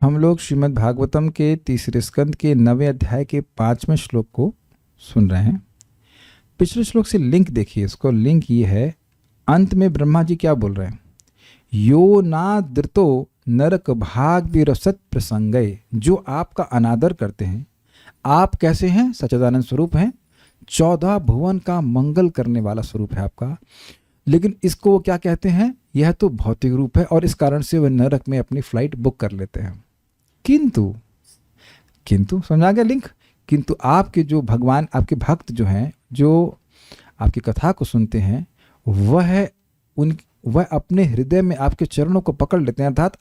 हम लोग श्रीमद् भागवतम के तीसरे स्कंद के 9वें अध्याय के 5वें श्लोक को सुन रहे हैं। पिछले श्लोक से लिंक देखिए, इसको लिंक ये है, अंत में ब्रह्मा जी क्या बोल रहे हैं? यो ना दृतो नरक भाग विरसत प्रसंगय। जो आपका अनादर करते हैं, आप कैसे हैं? सच्चिदानंद स्वरूप हैं, 14 भुवन का मंगल करने वाला स्वरूप है आपका। लेकिन इसको वो क्या कहते हैं? यह तो भौतिक रूप है और इस कारण से वह नरक में अपनी फ्लाइट बुक कर लेते हैं। किंतु समझा गया लिंक? किंतु आपके जो भगवान, आपके भक्त जो हैं, जो आपकी कथा को सुनते हैं, वह अपने हृदय में आपके चरणों को पकड़ लेते हैं, अर्थात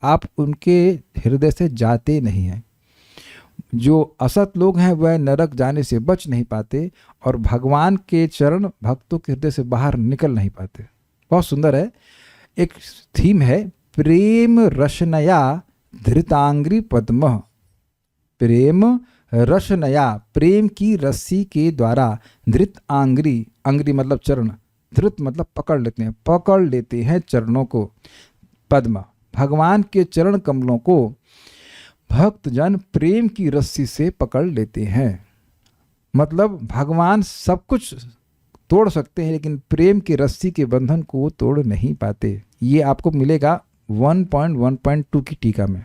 आप उनके हृदय से जाते नहीं हैं। जो असत लोग हैं वह नरक जाने से बच नहीं पाते और भगवान के चरण भक्तों के हृदय से बाहर निकल नहीं पाते। बहुत सुंदर है, एक थीम है, प्रेम रशनया धृतांग्री पद्म। प्रेम रशनया, प्रेम की रस्सी के द्वारा, धृत आंग्री, अंग्री मतलब चरण, धृत मतलब पकड़ लेते हैं चरणों को, पद्म भगवान के चरण कमलों को भक्तजन प्रेम की रस्सी से पकड़ लेते हैं। मतलब भगवान सब कुछ तोड़ सकते हैं लेकिन प्रेम की रस्सी के बंधन को तोड़ नहीं पाते। ये आपको मिलेगा 1.1.2 की टीका में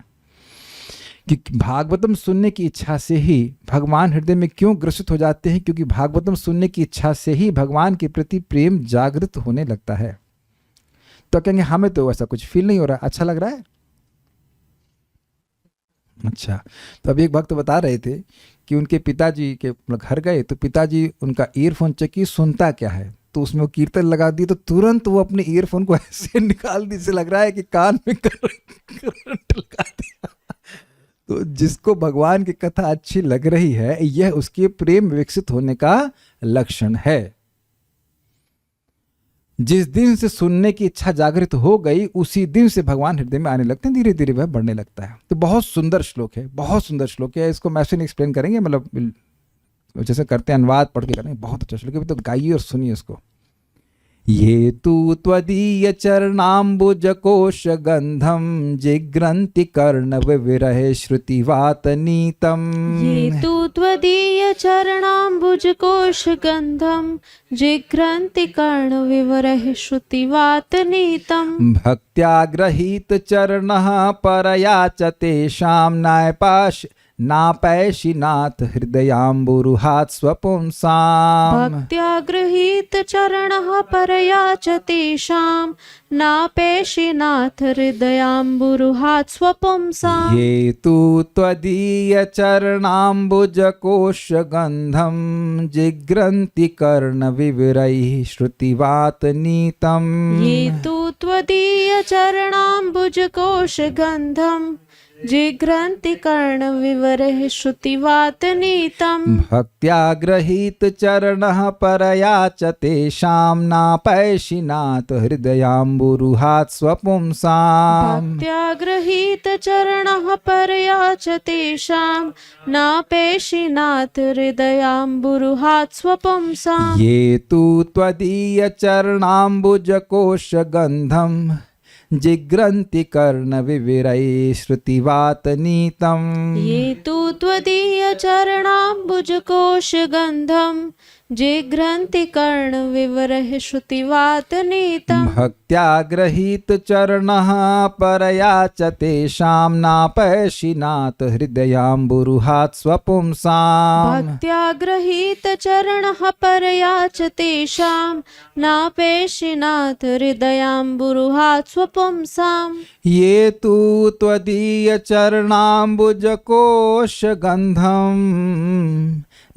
कि भागवतम सुनने की इच्छा से ही भगवान हृदय में क्यों ग्रसित हो जाते हैं? क्योंकि भागवतम सुनने की इच्छा से ही भगवान के प्रति प्रेम जागृत होने लगता है। तो कहेंगे हमें तो ऐसा कुछ फील नहीं हो रहा, अच्छा लग रहा है। अच्छा, तो अभी एक भक्त बता रहे थे कि उनके पिताजी के घर गए तो पिताजी उनका ईयरफोन चेक सुनता क्या है, तो उसमें वो कीर्तन लगा दी, तो तुरंत वो अपने ईयरफोन को ऐसे निकाल दी, से लग रहा है कि कान में करंट लगा दिया। तो जिसको भगवान की कथा अच्छी लग रही है, यह उसके प्रेम विकसित होने का लक्षण है। जिस दिन से सुनने की इच्छा जागृत हो गई, उसी दिन से भगवान हृदय में आने लगते हैं, धीरे धीरे वह बढ़ने लगता है। तो बहुत सुंदर श्लोक है, बहुत सुंदर श्लोक है। इसको मैसेज एक्सप्लेन करेंगे, मतलब जैसे करते हैं अनुवाद पढ़ के करेंगे। बहुत अच्छा श्लोक है, तो गाइए और सुनिए इसको। ये तु त्वदीय चरणाम्बुज कोश गंधम जिग्रन्ति कर्ण विरह श्रुतिवात नीतम। ये तु त्वदीय चरणाम्बुज कोश गंधम जिग्रन्ति कर्ण विरह श्रुतिवात नीतम। भक्त्या गृहीत चरणः परया च तेषां नापैशिनाथ हृदयाम्बुरुहात् स्वपुंसाम्। भक्त्या गृहीत चरणः परया च तेषां नापैशिनाथ हृदयाम्बुरुहात् स्वपुंसाम्। ये तु त्वदीय चरणाम्बुज कोश गंधम जिग्रन्ति कर्ण विवरैः श्रुतिवात नीतम। ये तु त्वदीय चरणाम्बुज कोश गंधम जिघ्रन्ति कर्ण विवरैः श्रुतिवात नीतम। भक्त्या गृहीत चरणः परया च तेषां नापैशिनाथ हृदयाम्बुरुहात् स्वपुंसाम्। भक्त्या गृहीत चरणः परया च तेषां नापैशिनाथ हृदयाम्बुरुहात् स्वपुंसाम्। ये तु त्वदीय चरणाम्बुज कोश गंधम जिग्रन्ति कर्ण विवरैः श्रुतिवात नीतम। ये तु त्वदीय चरणाम्बुज कोश गंधम जिघ्रन्ति कर्ण विवरैः श्रुतिवात नीतम। भक्त्या गृहीत चरणः परया च तेषां नापैशिनाथ हृदयाम्बुरुहात् स्वपुंसाम्। भक्त्या गृहीत चरणः परया च तेषां नापैशिनाथ हृदयाम्बुरुहात् स्वपुंसाम्। ये तु त्वदीय चरणाम्बुज कोश गंधम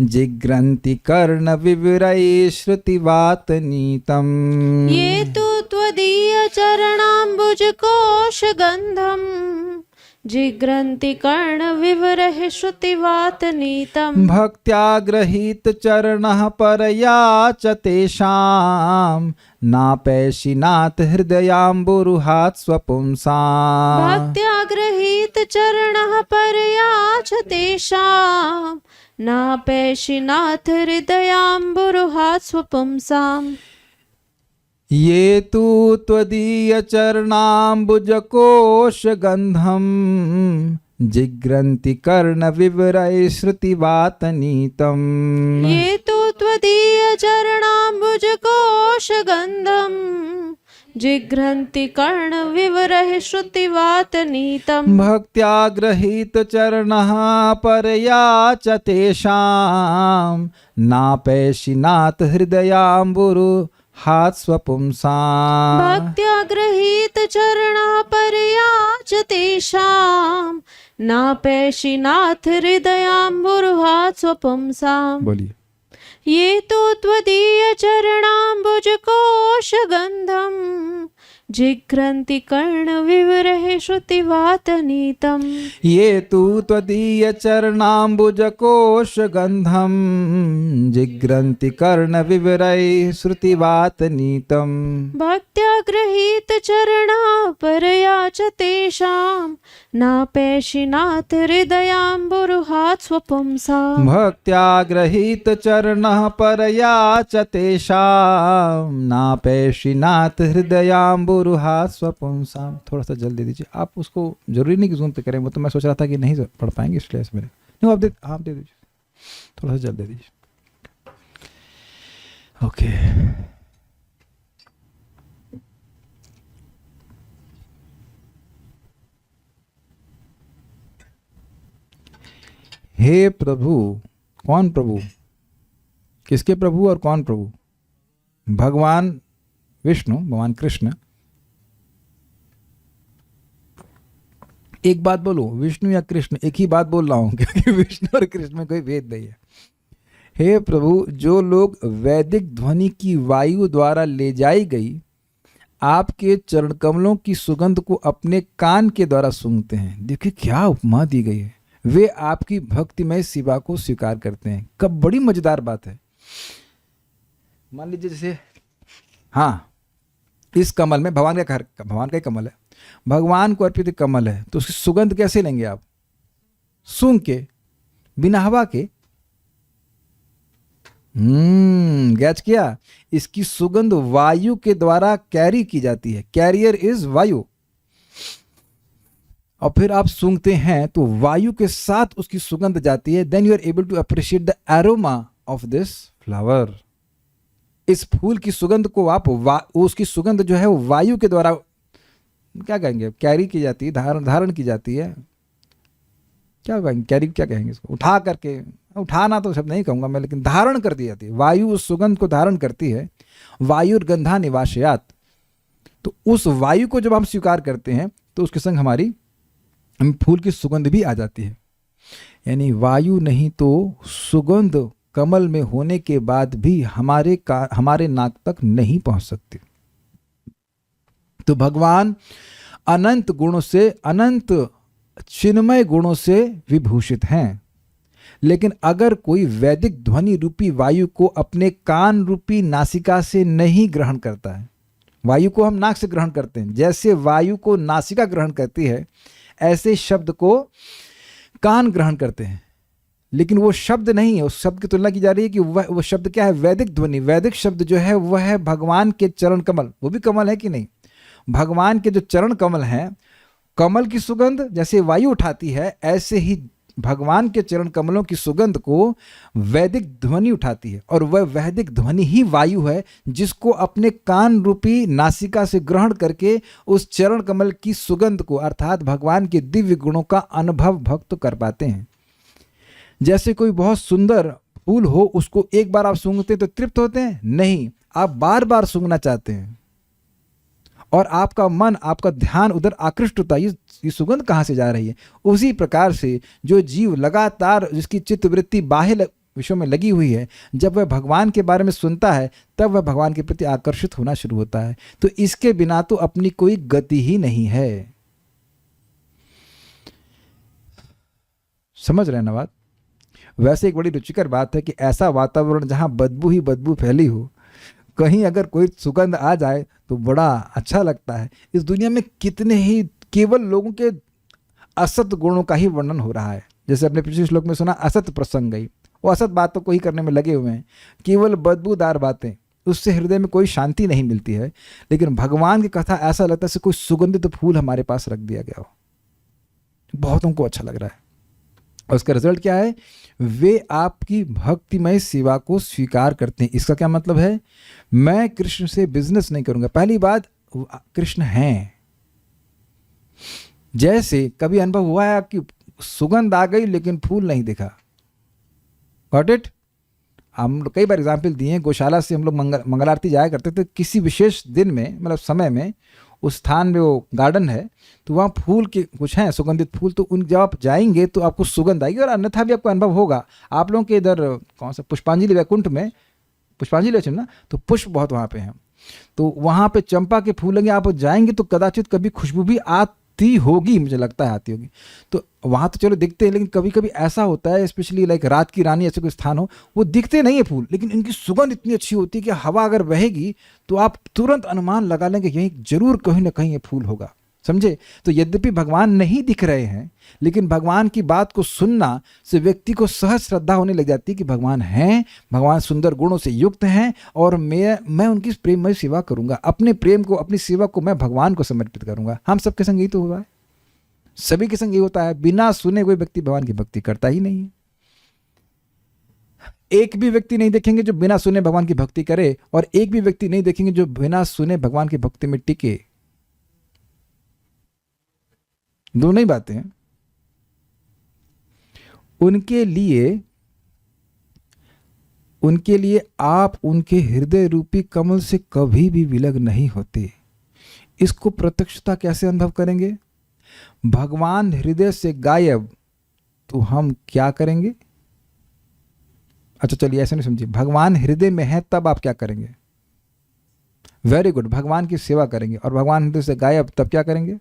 जिग्रन्ति कर्ण विवरैः श्रुतिवात नीतम। ये तु त्वदीय चरणाम्बुज कोश गंधम जिघ्रन्ति कर्ण विवरैः श्रुतिवात नीतम। भक्त्या गृहीत चरणः परया च तेषां नापैशिनाथ हृदयाम्बुरुहात् स्वपुंसाम्। भक्त्या गृहीत चरणः परया च तेषां नापैशिनाथ हृदयाम्बुरुहात् स्वपुंसाम्। ये तु त्वदीय चरणाम्बुजकोश गंधम जिग्रन्ति कर्ण विवरय श्रुतिवातनीतम। ये तु त्वदीय चरणाम्बुजकोश गन्धं जिघ्रन्ति कर्णविवरैः श्रुतिवातनीतम्। भक्त्या गृहीत चरणः परया च तेषां नापैशिनाथ हृदयाम्बुरु हाथ स्वपुंसाम्। भक्त्या गृहीत चरणः परया च तेषां नापैशिनाथ हृदयाम्बुरुहात् स्वपुंसाम्। बोलिए। ये तु त्वदीय चरणाम्बुजकोश गन्धं जिघ्रन्ति कर्णविवरैः श्रुतिवातनीतम्। ये तु त्वदीय चरणाम्बुजकोश गंधम जिग्रन्ति कर्ण विवरैः श्रुतिवातनीतम्। भक्त्या गृहीत चरणा परया च तेषां नापैशिनाथ हृदयाम्बुरुहात् स्वपुंसाम्। भक्त्या गृहीत चरणः परया च तेषां नापैशिनाथ हृदयाम्बुरुहात् स्वपुंसाम्। थोड़ा सा जल्दी दीजिए आप, उसको जरूरी नहीं कि जूम पे करें, वो तो मैं सोच रहा था कि नहीं पढ़ पाएंगे इसलिए मेरे नहीं, आप दे दीजिए, थोड़ा सा जल्दी दीजिए। ओके हे प्रभु। कौन प्रभु? किसके प्रभु और कौन प्रभु? भगवान विष्णु, भगवान कृष्ण। एक बात बोलो, विष्णु या कृष्ण, एक ही बात बोल रहा हूं क्योंकि विष्णु और कृष्ण में कोई भेद नहीं है। हे प्रभु, जो लोग वैदिक ध्वनि की वायु द्वारा ले जाई गई आपके चरण कमलों की सुगंध को अपने कान के द्वारा सूंघते हैं, देखिए क्या उपमा दी गई है, वे आपकी भक्तिमय सेवा को स्वीकार करते हैं। कब बड़ी मजेदार बात है। मान लीजिए जैसे, हाँ, इस कमल में भगवान का ही कमल है, भगवान को अर्पित कमल है, तो उसकी सुगंध कैसे लेंगे आप? सूंघ के, बिना हवा के। गैच किया? इसकी सुगंध वायु के द्वारा कैरी की जाती है, कैरियर इज वायु, और फिर आप सूंघते हैं तो वायु के साथ उसकी सुगंध जाती है। Then you are able to appreciate the aroma of this flower. इस फूल की सुगंध को आप उसकी सुगंध जो है वो वायु के द्वारा क्या कहेंगे, कैरी की जाती है, धारण की जाती है। क्या कहेंगे, कैरी क्या कहेंगे इसको? उठा करके, उठाना तो शब्द नहीं कहूंगा मैं, लेकिन धारण कर दी जाती है। वायु उस सुगंध को धारण करती है। वायुर्गंधा निवासयात। तो उस वायु को जब हम स्वीकार करते हैं तो उसके संग हमारी फूल की सुगंध भी आ जाती है। यानी वायु नहीं तो सुगंध कमल में होने के बाद भी हमारे नाक तक नहीं पहुंच सकती। तो भगवान अनंत गुणों से, अनंत चिन्मय गुणों से विभूषित हैं। लेकिन अगर कोई वैदिक ध्वनि रूपी वायु को अपने कान रूपी नासिका से नहीं ग्रहण करता है, वायु को हम नाक से ग्रहण करते हैं, जैसे वायु को नासिका ग्रहण करती है ऐसे शब्द को कान ग्रहण करते हैं। लेकिन वो शब्द नहीं है, उस शब्द की तुलना की जा रही है कि वह शब्द क्या है? वैदिक ध्वनि। वैदिक शब्द जो है वह है भगवान के चरण कमल। वो भी कमल है कि नहीं? भगवान के जो चरण कमल हैं, कमल की सुगंध जैसे वायु उठाती है, ऐसे ही भगवान के चरण कमलों की सुगंध को वैदिक ध्वनि उठाती है। और वह वैदिक ध्वनि ही वायु है जिसको अपने कान रूपी नासिका से ग्रहण करके उस चरण कमल की सुगंध को, अर्थात भगवान के दिव्य गुणों का अनुभव भक्त कर पाते हैं। जैसे कोई बहुत सुंदर फूल हो, उसको एक बार आप सूंघते तो तृप्त होते हैं? नहीं, आप बार बार सूंघना चाहते हैं और आपका मन, आपका ध्यान उधर आकृष्ट होता है, ये सुगंध कहाँ से जा रही है। उसी प्रकार से जो जीव लगातार, जिसकी चित्तवृत्ति बाह्य विषयों में लगी हुई है, जब वह भगवान के बारे में सुनता है तब वह भगवान के प्रति आकर्षित होना शुरू होता है। तो इसके बिना तो अपनी कोई गति ही नहीं है। समझ रहे हैं ना बात? वैसे एक बड़ी रुचिकर बात है कि ऐसा वातावरण जहां बदबू ही बदबू फैली हो, कहीं अगर कोई सुगंध आ जाए तो बड़ा अच्छा लगता है। इस दुनिया में कितने ही केवल लोगों के असत गुणों का ही वर्णन हो रहा है। जैसे अपने पिछले श्लोक में सुना, असत प्रसंग गई, वो असत बातों को ही करने में लगे हुए हैं, केवल बदबूदार बातें। उससे हृदय में कोई शांति नहीं मिलती है। लेकिन भगवान की कथा ऐसा लगता है जैसे कोई सुगंधित फूल हमारे पास रख दिया गया हो, बहुतों को अच्छा लग रहा है। और उसका रिजल्ट क्या है? वे आपकी भक्तिमय सेवा को स्वीकार करते हैं। इसका क्या मतलब है? मैं कृष्ण से बिजनेस नहीं करूंगा। पहली बात, कृष्ण हैं। जैसे कभी अनुभव हुआ है कि सुगंध आ गई लेकिन फूल नहीं दिखा? Got it? हम लोग कई बार एग्जाम्पल दिए हैं। गौशाला से हम लोग मंगल आरती जाया करते थे किसी विशेष दिन में, मतलब समय में, उस स्थान में वो गार्डन है तो वहाँ फूल के कुछ हैं सुगंधित फूल, तो उन जब आप जाएंगे तो आपको सुगंध आएगी। और अन्यथा भी आपको अनुभव होगा। आप लोगों के इधर कौन सा पुष्पांजलि वैकुंठ में, पुष्पांजलि वचन ना, तो पुष्प बहुत वहाँ पे हैं, तो वहाँ पे चंपा के फूल लगे, आप जाएंगे तो कदाचित कभी खुशबू भी आती होगी, मुझे लगता है आती होगी। तो वहाँ तो चलो दिखते हैं, लेकिन कभी कभी ऐसा होता है, स्पेशली लाइक रात की रानी ऐसे कोई स्थान हो, वो दिखते नहीं है फूल, लेकिन इनकी सुगंध इतनी अच्छी होती है कि हवा अगर बहेगी तो आप तुरंत अनुमान लगा लेंगे यहीं जरूर कहीं ना कहीं ये फूल होगा। समझे? तो यद्यपि भगवान नहीं दिख रहे हैं, लेकिन भगवान की बात को सुनना से व्यक्ति को सहज श्रद्धा होने लग जाती है कि भगवान हैं, भगवान सुंदर गुणों से युक्त हैं, और मैं उनकी प्रेममय सेवा करूंगा। अपने प्रेम को, अपनी सेवा को मैं भगवान को समर्पित करूंगा। हम सबके संग यही तो हुआ है, सभी के संग ये होता है। बिना सुने कोई व्यक्ति भगवान की भक्ति करता ही नहीं है। एक भी व्यक्ति नहीं देखेंगे जो बिना सुने भगवान की भक्ति करे, और एक भी व्यक्ति नहीं देखेंगे जो बिना सुने भगवान की भक्ति में टिके। दोनों ही बातें हैं। उनके लिए आप उनके हृदय रूपी कमल से कभी भी विलग नहीं होते। इसको प्रत्यक्षता कैसे अनुभव करेंगे? भगवान हृदय से गायब तो हम क्या करेंगे? अच्छा चलिए ऐसे नहीं समझिए, भगवान हृदय में है तब आप क्या करेंगे? वेरी गुड, भगवान की सेवा करेंगे। और भगवान हृदय से गायब तब क्या करेंगे?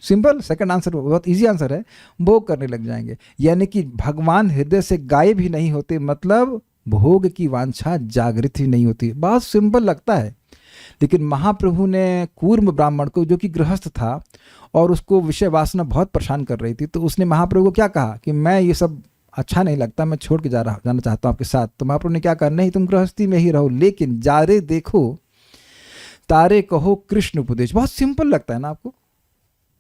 सिंपल, सेकंड आंसर बहुत इजी आंसर है, भोग करने लग जाएंगे। यानी कि भगवान हृदय से गायब ही नहीं होते, मतलब भोग की वांछा जागृत ही नहीं होती। बहुत सिंपल लगता है, लेकिन महाप्रभु ने कूर्म ब्राह्मण को, जो कि गृहस्थ था और उसको विषय वासना बहुत परेशान कर रही थी, तो उसने महाप्रभु को क्या कहा कि मैं ये सब अच्छा नहीं लगता, मैं छोड़ के जाना चाहता हूँ आपके साथ। तो महाप्रभु ने क्या कहा? नहीं, तुम गृहस्थी में ही रहो, लेकिन जारे देखो तारे कहो कृष्ण उपदेश। बहुत सिंपल लगता है ना आपको?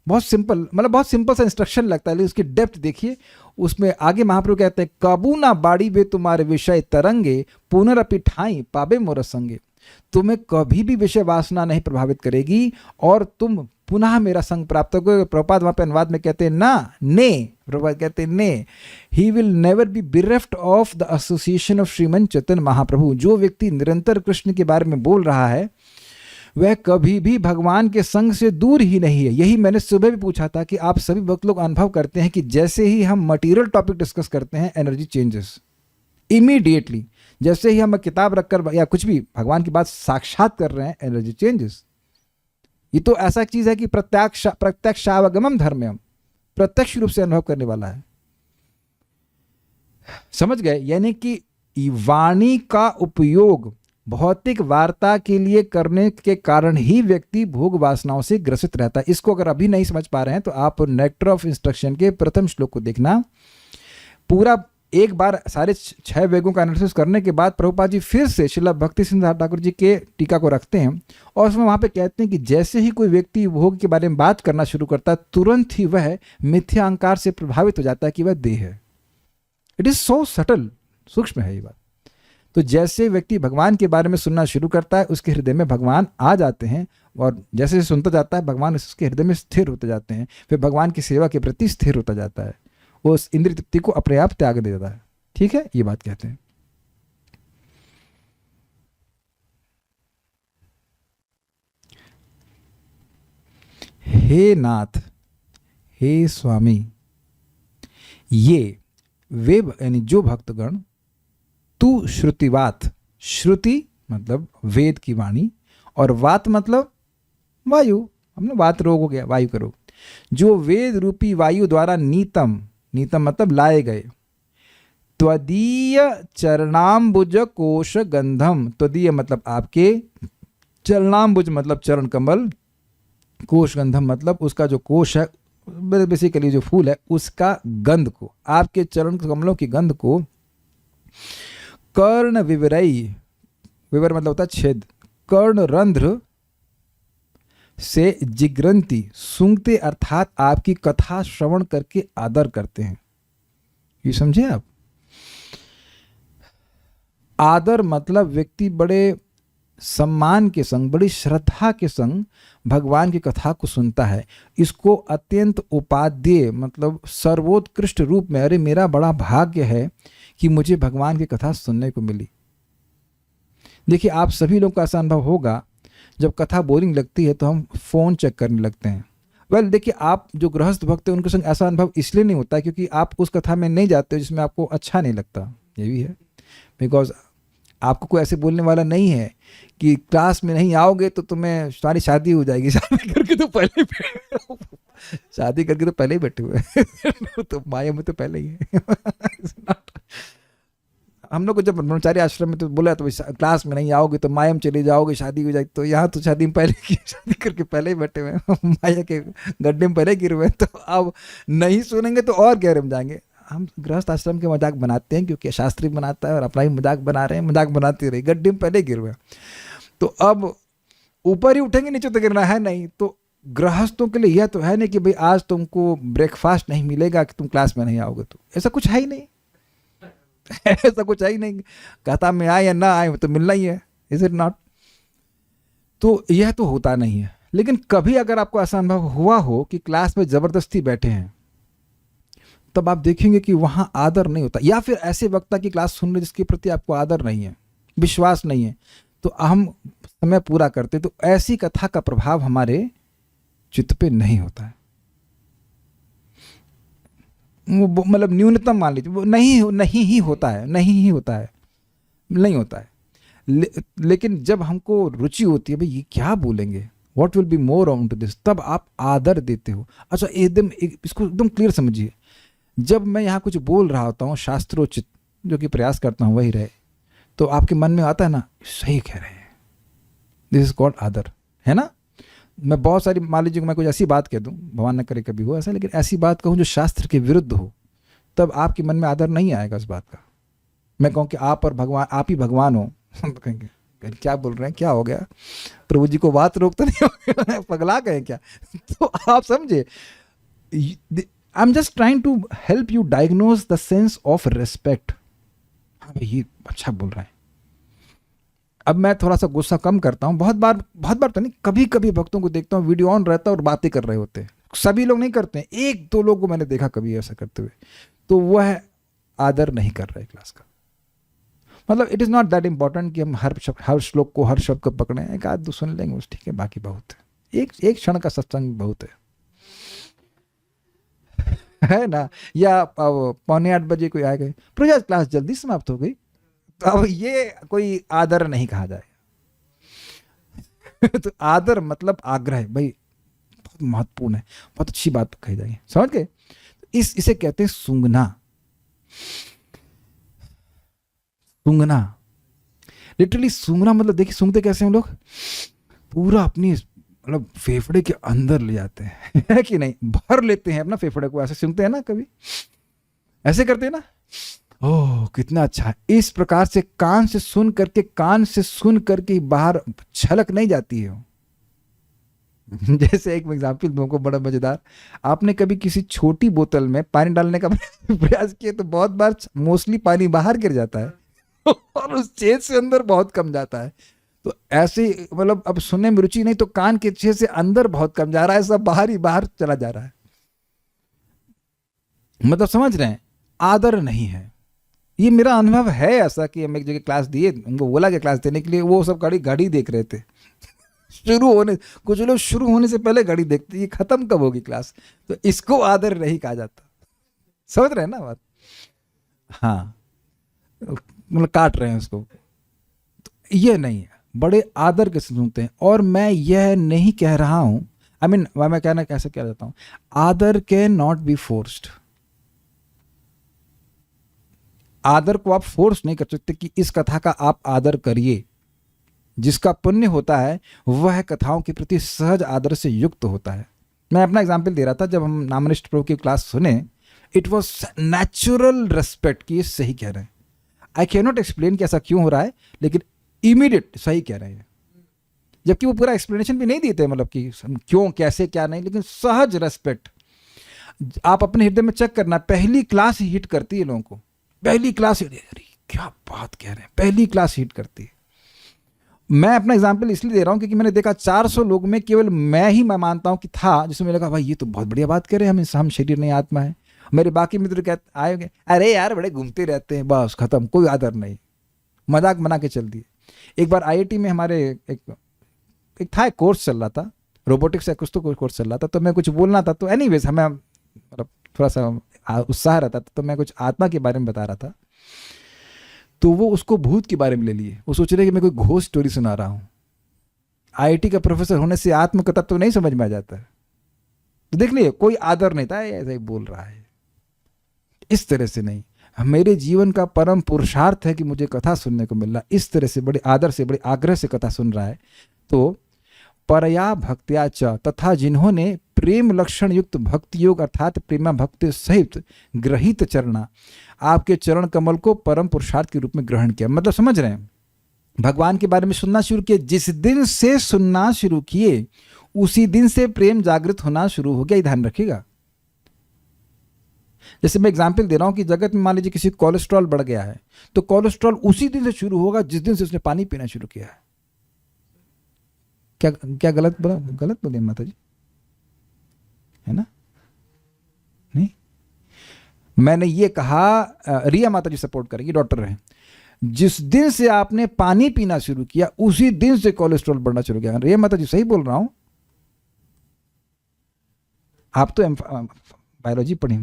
बहुत सिंपल, मतलब बहुत सिंपल सा इंस्ट्रक्शन लगता है, लेकिन उसकी डेप्थ देखिए। उसमें आगे महाप्रभु कहते हैं, कबू ना बाड़ी वे तुम्हारे विषय तरंगे, पुनरअपि ठाई पाबे मोर संगे। तुम्हें कभी भी विषय वासना नहीं प्रभावित करेगी और तुम पुनः मेरा संग प्राप्त करोगे। प्रभुपाद वहां पे अनुवाद में कहते हैं ना, ने, प्रभुपाद कहते हैं ने, he will never be bereft of the association of Shriman Chaitanya Mahaprabhu. जो व्यक्ति निरंतर कृष्ण के बारे में बोल रहा है वह कभी भी भगवान के संग से दूर ही नहीं है। यही मैंने सुबह भी पूछा था कि आप सभी वक्त लोग अनुभव करते हैं कि जैसे ही हम मटेरियल टॉपिक डिस्कस करते हैं, एनर्जी चेंजेस इमीडिएटली। जैसे ही हम किताब रखकर या कुछ भी भगवान की बात साक्षात कर रहे हैं, एनर्जी चेंजेस। ये तो ऐसा चीज है कि प्रत्यक्षावगमम धर्म्यम, प्रत्यक्ष रूप से अनुभव करने वाला है। समझ गए? यानी कि वाणी का उपयोग भौतिक वार्ता के लिए करने के कारण ही व्यक्ति भोग वासनाओं से ग्रसित रहता है। इसको अगर अभी नहीं समझ पा रहे हैं तो आप नेक्टर ऑफ इंस्ट्रक्शन के प्रथम श्लोक को देखना। पूरा एक बार सारे 6 वेगों का एनालिसिस करने के बाद प्रभुपाद जी फिर से श्रील भक्ति सिद्धार्थ ठाकुर जी के टीका को रखते हैं, और उसमें वहां पे कहते हैं कि जैसे ही कोई व्यक्ति भोग के बारे में बात करना शुरू करता है, तुरंत ही वह मिथ्या अहंकार से प्रभावित हो जाता है कि वह देह है। इट इज सो सटल, सूक्ष्म है ये बात। तो जैसे व्यक्ति भगवान के बारे में सुनना शुरू करता है, उसके हृदय में भगवान आ जाते हैं, और जैसे सुनता जाता है भगवान उसके हृदय में स्थिर होते जाते हैं। फिर भगवान की सेवा के प्रति स्थिर होता जाता है, वो उस इंद्रिय तृप्ति को अपने आप त्याग दे देता है। ठीक है, ये बात कहते हैं। हे नाथ, हे स्वामी, ये वे यानी जो भक्तगण तू श्रुतिवात, श्रुति मतलब वेद की वाणी, और वात मतलब वायु, हमने वात रोग हो गया, वायु का रोग, जो वेद रूपी वायु द्वारा नीतम, नीतम मतलब लाए गए, त्वदीय चरणाम्बुज कोश गंधम, त्वदीय मतलब आपके, चरणाम्बुज मतलब चरण कमल, कोश गंधम मतलब उसका जो कोश है, बेसिकली जो फूल है उसका गंध को, आपके चरण कमलों की गंध को, कर्ण विवरई, विवर मतलब होता है छेद। कर्ण रंध्र से जिग्रंती, सूंघते अर्थात आपकी कथा श्रवण करके आदर करते हैं। ये समझे आप? आदर मतलब व्यक्ति बड़े सम्मान के संग, बड़ी श्रद्धा के संग भगवान की कथा को सुनता है। इसको अत्यंत उपादेय मतलब सर्वोत्कृष्ट रूप में, अरे मेरा बड़ा भाग्य है कि मुझे भगवान की कथा सुनने को मिली। देखिए, आप सभी लोगों का ऐसा अनुभव होगा, जब कथा बोरिंग लगती है तो हम फ़ोन चेक करने लगते हैं। वेल देखिए, आप जो गृहस्थ भक्त हैं उनके संग ऐसा अनुभव इसलिए नहीं होता है क्योंकि आप उस कथा में नहीं जाते हो जिसमें आपको अच्छा नहीं लगता। ये भी है, बिकॉज आपको कोई ऐसे बोलने वाला नहीं है कि क्लास में नहीं आओगे तो तुम्हें तुम्हारी शादी हो जाएगी। शादी करके तो पहले शादी करके तो पहले ही बैठे हुए हैं तो माया में तो पहले ही है। हम लोग को जब ब्रह्मचारी आश्रम में तो बोला तो क्लास में नहीं आओगे तो माया में चले जाओगे, शादी हो जाएगी। तो यहाँ तो शादी में पहले की, शादी करके पहले ही बैठे हुए हैं, माया के गड्ढे में पहले गिर हुए हैं। तो अब नहीं सुनेंगे तो और गहरे में जाएंगे। हम गृहस्थ आश्रम के मजाक बनाते हैं क्योंकि शास्त्री बनाता है और अपना ही मजाक बना रहे हैं, मजाक बनाते रहे, गड्ढे में पहले गिर हुए। तो अब ऊपर ही उठेंगे, नीचे तो गिरना है नहीं। तो गृहस्थों के लिए यह तो है नहीं कि भाई आज तुमको ब्रेकफास्ट नहीं मिलेगा कि तुम क्लास में नहीं आओगे। तो ऐसा कुछ है ही नहीं, ऐसा कुछ है ही नहीं। कथा में आए या ना आए तो मिलना ही है, इज इट नॉट? तो यह तो होता नहीं है। लेकिन कभी अगर आपको ऐसा अनुभव हुआ हो कि क्लास में जबरदस्ती बैठे हैं, तब आप देखेंगे कि वहां आदर नहीं होता, या फिर ऐसे वक्ता की क्लास सुन रहे जिसके प्रति आपको आदर नहीं है, विश्वास नहीं है, तो हम समय पूरा करते, तो ऐसी कथा का प्रभाव हमारे चित्त पे नहीं होता है। वो मतलब न्यूनतम मान लीजिए वो नहीं ही होता है, नहीं होता है। लेकिन जब हमको रुचि होती है भाई ये क्या बोलेंगे, what will be more on to this, तब आप आदर देते हो। अच्छा, इसको एकदम क्लियर समझिए। जब मैं यहाँ कुछ बोल रहा होता हूँ शास्त्रोचित, जो कि प्रयास करता हूँ वही रहे, तो आपके मन में आता है ना, सही कह रहे हैं, दिस इज कॉल्ड आदर, है ना? मैं बहुत सारी, मान लीजिए मैं कुछ ऐसी बात कह दूं, भगवान न करे कभी हो ऐसा, लेकिन ऐसी बात कहूं जो शास्त्र के विरुद्ध हो, तब आपके मन में आदर नहीं आएगा उस बात का। मैं कहूं कि आप और भगवान, आप ही भगवान हो, तो कहेंगे क्या बोल रहे हैं, क्या हो गया, प्रभु जी को बात रोक तो नहीं हो गया, पगला गए क्या? तो आप समझे, I am just trying to help you diagnose the sense of respect. हाँ ये अच्छा बोल रहा है। अब मैं थोड़ा सा गुस्सा कम करता हूँ, बहुत बार तो नहीं, कभी कभी भक्तों को देखता हूँ वीडियो ऑन रहता है और बातें कर रहे होते हैं। सभी लोग नहीं करते हैं, एक दो लोग को मैंने देखा कभी ऐसा करते हुए, तो वह आदर नहीं कर रहे क्लास का। मतलब it is not that important कि हम हर श्लोक को, हर शब्द को पकड़ें, एक आध दो सुन लेंगे बस, ठीक है, बाकी बहुत है, एक क्षण का सत्संग बहुत है ना। या 7:45 बजे कोई आ गए, प्रजा क्लास जल्दी समाप्त हो गई, तो अब ये कोई आदर नहीं कहा जाए। तो आदर मतलब आग्रह, भाई बहुत महत्वपूर्ण है, बहुत अच्छी बात कही जाए, समझ गए? इसे कहते हैं सूंघना। सूंघना, लिटरली सूंघना मतलब देखिए, सूंघते कैसे हम लोग, पूरा अपनी मतलब फेफड़े के अंदर ले जाते हैं, है कि नहीं, भर लेते हैं अपना फेफड़े को, ऐसे सूंघते हैं ना, कभी ऐसे करते हैं ना, ओह कितना अच्छा है। इस प्रकार से कान से सुन करके बाहर छलक नहीं जाती है। जैसे एक एग्जाम्पल तुमको बड़ा मजेदार, आपने कभी किसी छोटी बोतल में पानी डालने का प्रयास किया तो बहुत बार मोस्टली पानी बाहर गिर जाता है और उस छेद से अंदर बहुत कम जाता है। तो ऐसे मतलब अब सुनने में रुचि नहीं तो कान के छेद से अंदर बहुत कम जा रहा है, सब बाहर ही बाहर चला जा रहा है। मतलब समझ रहे हैं, आदर नहीं है। ये मेरा अनुभव है ऐसा कि हम एक जगह क्लास दिए, उनको बोला कि क्लास देने के लिए, वो सब घड़ी देख रहे थे कुछ लोग शुरू होने से पहले घड़ी देखते, ये खत्म कब होगी क्लास, तो इसको आदर नहीं कहा जाता। समझ रहे हैं ना बात? हाँ, मतलब काट रहे हैं उसको, तो ये नहीं है, बड़े आदर के सुनते हैं। और मैं यह नहीं कह रहा हूं, मैं कहना कैसे कह जाता हूं, आदर कैन नॉट बी फोर्स्ड। आदर को आप फोर्स नहीं कर सकते कि इस कथा का आप आदर करिए। जिसका पुण्य होता है वह कथाओं के प्रति सहज आदर से युक्त होता है। मैं अपना एग्जाम्पल दे रहा था, जब हम नामनिष्ठ प्रभु की क्लास सुने, इट वॉज नेचुरल रेस्पेक्ट कि ये सही कह रहे हैं। आई कैन नॉट एक्सप्लेन कि ऐसा क्यों हो रहा है, लेकिन इमीडिएट, सही कह रहे हैं, जबकि वो पूरा एक्सप्लेनेशन भी नहीं देते, मतलब कि क्यों कैसे क्या नहीं, लेकिन सहज रेस्पेक्ट। आप अपने हृदय में चेक करना, पहली क्लास ही हिट करती है लोगों को, पहली क्लास, अरे क्या बात कह रहे हैं, पहली क्लास हिट करती है। मैं अपना एग्जाम्पल इसलिए दे रहा हूं क्योंकि मैंने देखा 400 लोग में केवल मैं ही, मैं मानता हूं कि था, जिसमें मैंने कहा भाई ये तो बहुत बढ़िया बात कर रहे हैं, हम शरीर नहीं आत्मा है। मेरे बाकी मित्र कहते आएंगे, अरे यार बड़े घूमते रहते हैं, बस खत्म, कोई आदर नहीं, मजाक बना के चल दिए। एक बार आईआईटी में हमारे एक था, एक कोर्स चल रहा था, रोबोटिक्स या कुछ तो कोई कोर्स चल रहा था, तो मैं कुछ बोलना था, तो एनीवेज हमें मतलब थोड़ा सा उत्साह रहता था, तो मैं कुछ आत्मा के बारे में बता रहा था, तो वो उसको भूत के बारे में ले लिए। वो सोच रहे कि मैं कोई घोस्ट स्टोरी सुना रहा हूँ। आईआईटी का प्रोफेसर होने से आत्म का तत्व तो नहीं समझ में आ जाता है। तो देख लिए, कोई आदर नहीं था, ऐसा ही बोल रहा है, इस तरह से नहीं। मेरे जीवन का परम पुरुषार्थ है कि मुझे कथा सुनने को मिल रहा, इस तरह से बड़े आदर से, बड़े आग्रह से कथा सुन रहा है। तो परया भक्त्या च, तथा जिन्होंने प्रेम लक्षण युक्त भक्ति योग अर्थात प्रेमा भक्ति सहित ग्रहित चरणा, आपके चरण कमल को परम पुरुषार्थ के रूप में ग्रहण किया। मतलब समझ रहे हैं, भगवान के बारे में सुनना शुरू किए, जिस दिन से सुनना शुरू किए उसी दिन से प्रेम जागृत होना शुरू हो गया, ध्यान रखिएगा। जैसे मैं एग्जाम्पल दे रहा हूं कि जगत में मान लीजिए किसी कोलेस्ट्रॉल बढ़ गया है, तो कोलेस्ट्रॉल उसी दिन से शुरू होगा जिस दिन से उसने पानी पीना शुरू किया है। क्या गलत बोले माता जी, है ना? नहीं, मैंने ये कहा, रिया माता जी सपोर्ट करेंगी, डॉक्टर हैं, जिस दिन से आपने पानी पीना शुरू किया उसी दिन से कोलेस्ट्रॉल बढ़ना शुरू किया। रिया माता जी सही बोल रहा हूं? आप तो बायोलॉजी पढ़ी,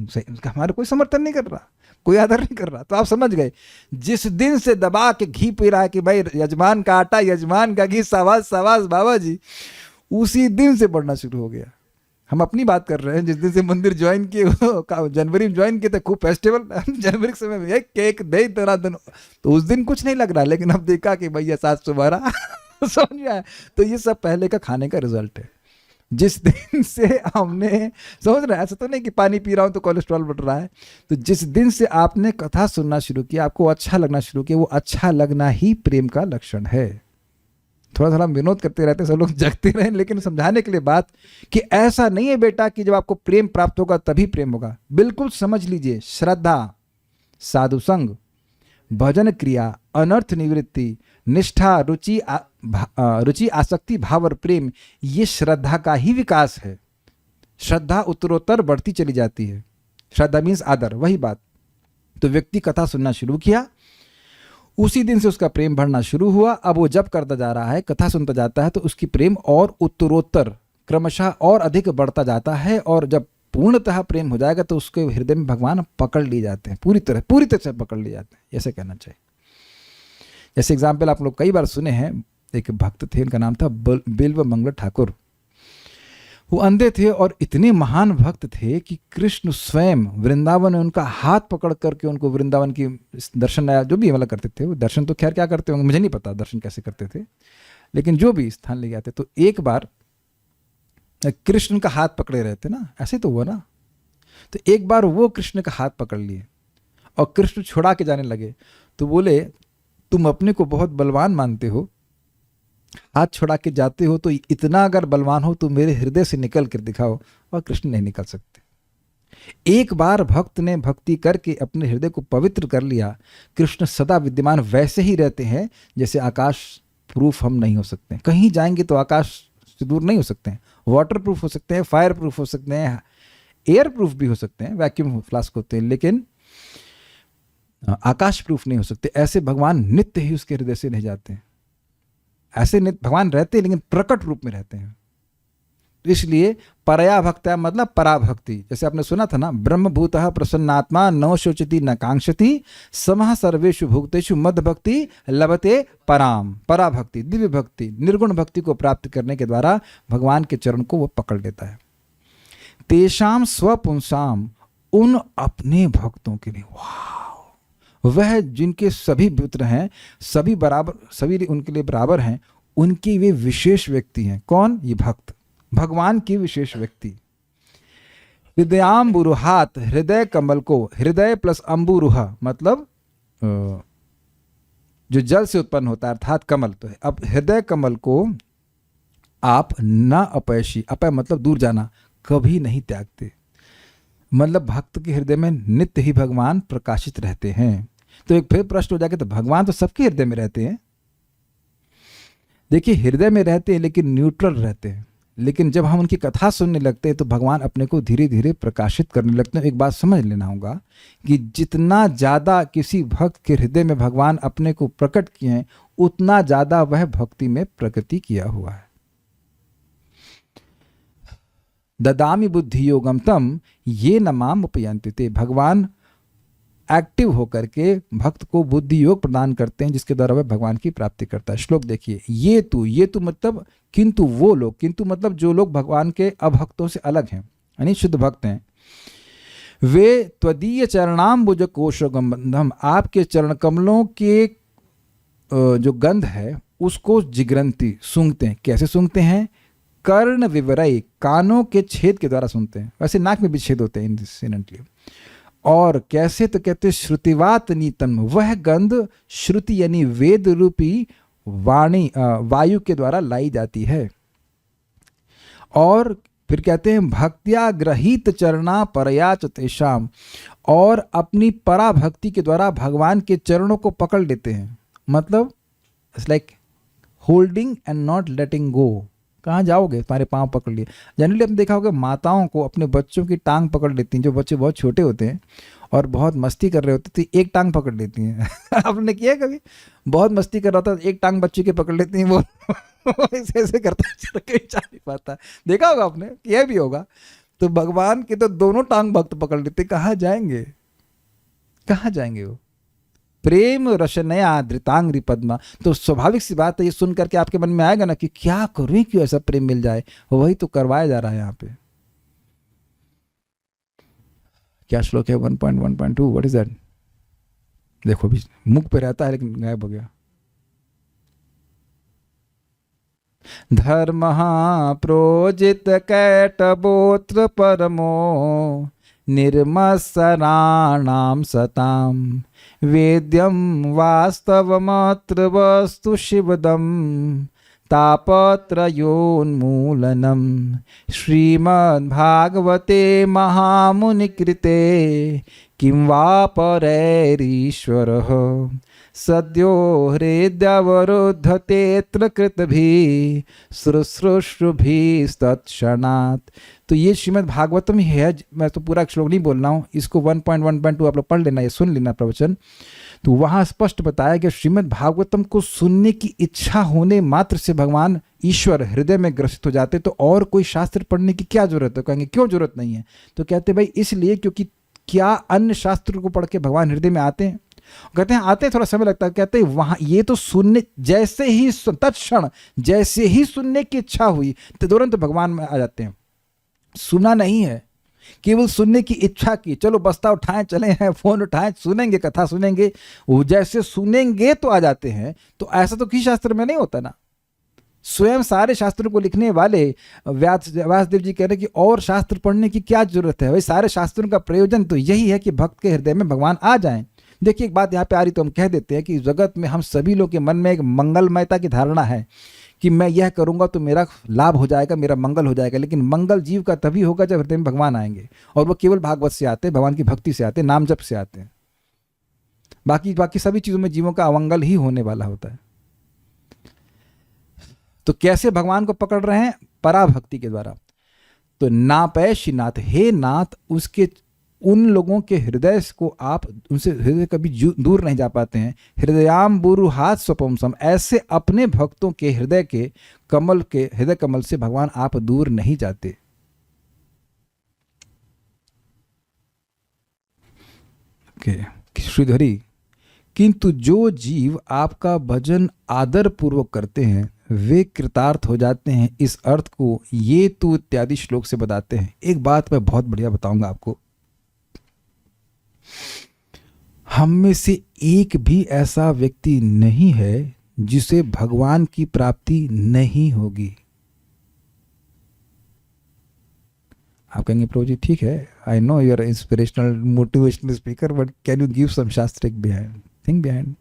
हमारा कोई समर्थन नहीं कर रहा, कोई आदर नहीं कर रहा, तो आप समझ गए। जिस दिन से दबा के घी पी रहा है कि भाई यजमान का आटा, यजमान का घी, शाबाश शाबाश बाबा जी, उसी दिन से बढ़ना शुरू हो गया। हम अपनी बात कर रहे हैं, जिस दिन से मंदिर ज्वाइन किए, जनवरी में ज्वाइन किए थे, खूब फेस्टिवल जनवरी के समय में एक केक दे तरह दिन, तो उस दिन कुछ नहीं लग रहा, लेकिन अब देखा कि भैया 712 समझ में आया। तो ये सब पहले का खाने का रिजल्ट है। जिस दिन से हमने, समझ रहे हैं, ऐसा तो नहीं कि पानी पी रहा हूं तो कोलेस्ट्रॉल बढ़ रहा है, तो जिस दिन से आपने कथा सुनना शुरू किया, आपको अच्छा लगना शुरू किया, वो अच्छा लगना ही प्रेम का लक्षण है। थोड़ा थोड़ा विनोद करते रहते हैं, सब लोग जगते रहे, लेकिन समझाने के लिए बात कि ऐसा नहीं है बेटा कि जब आपको प्रेम प्राप्त होगा तभी प्रेम होगा। बिल्कुल समझ लीजिए, श्रद्धा, साधु संग, भजन क्रिया, अनर्थ निवृत्ति, निष्ठा, रुचि, आसक्ति, भाव और प्रेम, ये श्रद्धा का ही विकास है। श्रद्धा उत्तरोत्तर बढ़ती चली जाती है। श्रद्धा मीन्स आदर, वही बात। तो व्यक्ति कथा सुनना शुरू किया, उसी दिन से उसका प्रेम बढ़ना शुरू हुआ। अब वो जब करता जा रहा है, कथा सुनता जाता है, तो उसकी प्रेम और उत्तरोत्तर क्रमशः और अधिक बढ़ता जाता है, और जब पूर्णतः प्रेम हो जाएगा तो उसके हृदय में भगवान पकड़ लिए जाते हैं, पूरी तरह से पकड़ लिए जाते हैं, ऐसे कहना चाहिए। जैसे एग्जाम्पल आप लोग कई बार सुने हैं, एक भक्त थे, उनका नाम था बिल्व मंगल ठाकुर। वो अंधे थे और इतने महान भक्त थे कि कृष्ण स्वयं वृंदावन में उनका हाथ पकड़ करके उनको वृंदावन की दर्शन, जो भी मतलब करते थे, वो दर्शन तो खैर क्या करते होंगे मुझे नहीं पता दर्शन कैसे करते थे, लेकिन जो भी स्थान ले जाते, तो एक बार कृष्ण का हाथ पकड़े रहते ना, ऐसे तो हुआ ना, तो एक बार वो कृष्ण का हाथ पकड़ लिए और कृष्ण छुड़ा के जाने लगे। तो बोले, तुम अपने को बहुत बलवान मानते हो, हाथ छुड़ा के जाते हो, तो इतना अगर बलवान हो तो मेरे हृदय से निकल कर दिखाओ। और कृष्ण नहीं निकल सकते। एक बार भक्त ने भक्ति करके अपने हृदय को पवित्र कर लिया, कृष्ण सदा विद्यमान वैसे ही रहते हैं जैसे आकाश प्रूफ हम नहीं हो सकते। कहीं जाएंगे तो आकाश से दूर नहीं हो सकते हैं, वाटर प्रूफ हो सकते हैं, फायर प्रूफ हो सकते हैं, एयर प्रूफ भी हो सकते हैं, वैक्यूम फ्लास्क होते हैं, लेकिन आकाश प्रूफ नहीं हो सकते। ऐसे भगवान नित्य ही उसके हृदय से नहीं जाते हैं। ऐसे नित्य भगवान रहते हैं, लेकिन प्रकट रूप में रहते हैं। तो इसलिए परया भक्त्या मतलब पराभक्ति। जैसे आपने सुना था ना, ब्रह्मभूतः प्रसन्नात्मा न शोचति न कांक्षति समः सर्वेषु भूतेषु मद भक्ति लभते पराम। पराभक्ति, दिव्य भक्ति, निर्गुण भक्ति को प्राप्त करने के द्वारा भगवान के चरण को वह पकड़ लेता है। तेषाम स्वपुंसाम, उन अपने भक्तों के लिए, वाह, वह जिनके सभी पुत्र हैं, सभी बराबर, सभी उनके लिए बराबर हैं, उनकी वे विशेष व्यक्ति हैं। कौन? ये भक्त, भगवान की विशेष व्यक्ति। हृदयाम्बुरुहात, हृदय कमल को, हृदय प्लस अंबुरुहा मतलब जो जल से उत्पन्न होता है अर्थात कमल। तो अब हृदय कमल को आप न अपयशी, अपय मतलब दूर जाना, कभी नहीं त्यागते। मतलब भक्त के हृदय में नित्य ही भगवान प्रकाशित रहते हैं। तो एक फिर प्रश्न हो जाएगा, तो भगवान तो सबके हृदय में रहते हैं। देखिए, हृदय में रहते हैं लेकिन न्यूट्रल रहते हैं। लेकिन जब हम उनकी कथा सुनने लगते हैं तो भगवान अपने को धीरे धीरे प्रकाशित करने लगते हैं। एक बात समझ लेना होगा कि जितना ज़्यादा किसी भक्त के हृदय में भगवान अपने को प्रकट किए हैं, उतना ज़्यादा वह भक्ति में प्रगति किया हुआ है। ददामि बुद्धि योगम तम ये न माम उपयन्ति ते। भगवान एक्टिव होकर के भक्त को बुद्धि योग प्रदान करते हैं, जिसके द्वारा वह भगवान की प्राप्ति करता है। श्लोक देखिए, ये तू मतलब किंतु वो लोग, किंतु मतलब जो लोग भगवान के अभक्तों से अलग हैं, यानी शुद्ध भक्त हैं, वे त्वदीय चरणाम्बुज कोशगम बंधम, आपके चरण कमलों के जो गंध है उसको जिग्रंती, सूंघते हैं। कैसे सूंघते हैं? कर्ण विवरई, कानों के छेद के द्वारा सुनते हैं। वैसे नाक में भी छेद होते हैं इंसिडेंटली। और कैसे? तो कहते हैं श्रुतिवात नीतन, वह गंध श्रुति यानी वेद रूपी वाणी वायु के द्वारा लाई जाती है। और फिर कहते हैं भक्त्या ग्रहीत चरणा परयाच तेषाम, और अपनी पराभक्ति के द्वारा भगवान के चरणों को पकड़ लेते हैं। मतलब it's like holding and not letting go. कहाँ जाओगे, तुम्हारे पाँव पकड़ लिए। जनरली आपने देखा होगा माताओं को अपने बच्चों की टांग पकड़ लेती हैं। जो बच्चे बहुत छोटे होते हैं और बहुत मस्ती कर रहे होते तो एक टांग पकड़ लेती हैं। आपने किया कभी? बहुत मस्ती कर रहा था, एक टांग बच्चे की पकड़ लेती हैं, वो ऐसे ऐसे करता है, कहीं जा नहीं पाता। देखा होगा आपने, किया भी होगा। तो भगवान के तो दोनों टांग भक्त पकड़ लेते। कहाँ जाएंगे, कहाँ जाएंगे वो? प्रेम रशनया धृतांग्री पद्मा। तो स्वाभाविक सी बात है, ये सुन करके आपके मन में आएगा ना कि क्या करूं कि ऐसा प्रेम मिल जाए। वही तो करवाया जा रहा है यहाँ पे। क्या श्लोक है? 1.1.2 व्हाट इज दैट? देखो भी मुख पे रहता है लेकिन गायब हो गया। धर्म प्रोजित कैटबोत्र परमो निर्मत्सराणां सताम वेद्यम वास्तवमत्र वस्तु शिवदम तापत्रयोन्मूलनम श्रीमद्भागवते महामुनिकृते किं वा परैरीश्वरः सद्यो हृदयवरुद्धतेऽत्र कृतभिः शुश्रूषुभिस्तत्क्षणात्। तो ये श्रीमद् भागवतम ही है। मैं तो पूरा श्लोक नहीं बोल रहा हूँ, इसको 1.1.2 आप लोग पढ़ लेना, ये सुन लेना प्रवचन। तो वहाँ स्पष्ट बताया कि श्रीमद् भागवतम को सुनने की इच्छा होने मात्र से भगवान ईश्वर हृदय में ग्रसित हो जाते। तो और कोई शास्त्र पढ़ने की क्या जरूरत है? कहेंगे क्यों जरूरत नहीं है? तो कहते भाई इसलिए क्योंकि क्या अन्य शास्त्र को पढ़ के भगवान हृदय में आते हैं? कहते हैं आते हैं, थोड़ा समय लगता है। कहते हैं वहां ये तो सुनने जैसे ही तत्क्षण जैसे ही सुनने की इच्छा हुई तो तुरंत भगवान में आ जाते हैं। सुना नहीं है, केवल सुनने की इच्छा की, चलो बस्ता उठाएं चले हैं, फोन उठाएं सुनेंगे, कथा सुनेंगे, वो जैसे सुनेंगे तो आ जाते हैं। तो ऐसा तो किसी शास्त्र में नहीं होता ना। स्वयं सारे शास्त्रों को लिखने वाले व्यासदेव जी कह रहे हैं कि और शास्त्र पढ़ने की क्या जरूरत है? भाई सारे शास्त्रों का प्रयोजन तो यही है कि भक्त के हृदय में भगवान आ जाएं। देखिए एक बात यहाँ पे आ रही तो हम कह देते हैं कि जगत में हम सभी लोग के मन में एक मंगलमयता की धारणा है कि मैं यह करूंगा तो मेरा लाभ हो जाएगा, मेरा मंगल हो जाएगा। लेकिन मंगल जीव का तभी होगा जब हृदय में भगवान आएंगे, और वो केवल भागवत से आते हैं, भगवान की भक्ति से आते हैं, नाम जप से आते हैं। बाकी सभी चीजों में जीवों का अमंगल ही होने वाला होता है। तो कैसे भगवान को पकड़ रहे हैं? पराभक्ति के द्वारा। तो नापैशी नाथ, हे नाथ, उसके उन लोगों के हृदय को आप उनसे हृदय कभी दूर नहीं जा पाते हैं। हृदयाम्बुरुहात् स्वपुंसम, ऐसे अपने भक्तों के हृदय कमल से भगवान आप दूर नहीं जाते। श्रीधरी, किंतु जो जीव आपका भजन आदर पूर्वक करते हैं वे कृतार्थ हो जाते हैं। इस अर्थ को ये तू इत्यादि श्लोक से बताते हैं। एक बात मैं बहुत बढ़िया बताऊंगा आपको, हम में से एक भी ऐसा व्यक्ति नहीं है जिसे भगवान की प्राप्ति नहीं होगी। आप कहेंगे प्रभु जी ठीक है, I know you are inspirational motivational speaker, but can you give some शास्त्रिक थिंग बिहाइंड?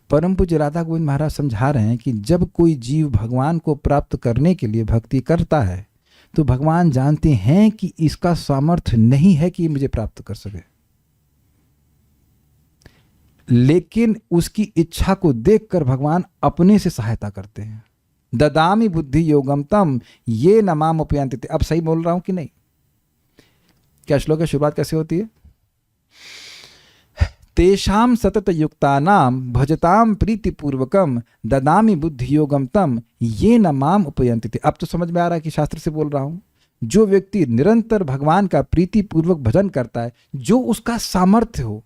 परम पूज्य राधा गोविंद महाराज समझा रहे हैं कि जब कोई जीव भगवान को प्राप्त करने के लिए भक्ति करता है तो भगवान जानते हैं कि इसका सामर्थ्य नहीं है कि ये मुझे प्राप्त कर सके, लेकिन उसकी इच्छा को देखकर भगवान अपने से सहायता करते हैं। ददामि बुद्धि योगम तम ये न माम उपयांति। अब सही बोल रहा हूं कि नहीं? क्या श्लोक की शुरुआत कैसे होती है? तेषाम सतत युक्तानाम भजताम प्रीतिपूर्वकम ददामि बुद्धि योगम तम ये न माम उपयंति। अब तो समझ में आ रहा है कि शास्त्र से बोल रहा हूं। जो व्यक्ति निरंतर भगवान का प्रीतिपूर्वक भजन करता है, जो उसका सामर्थ्य हो,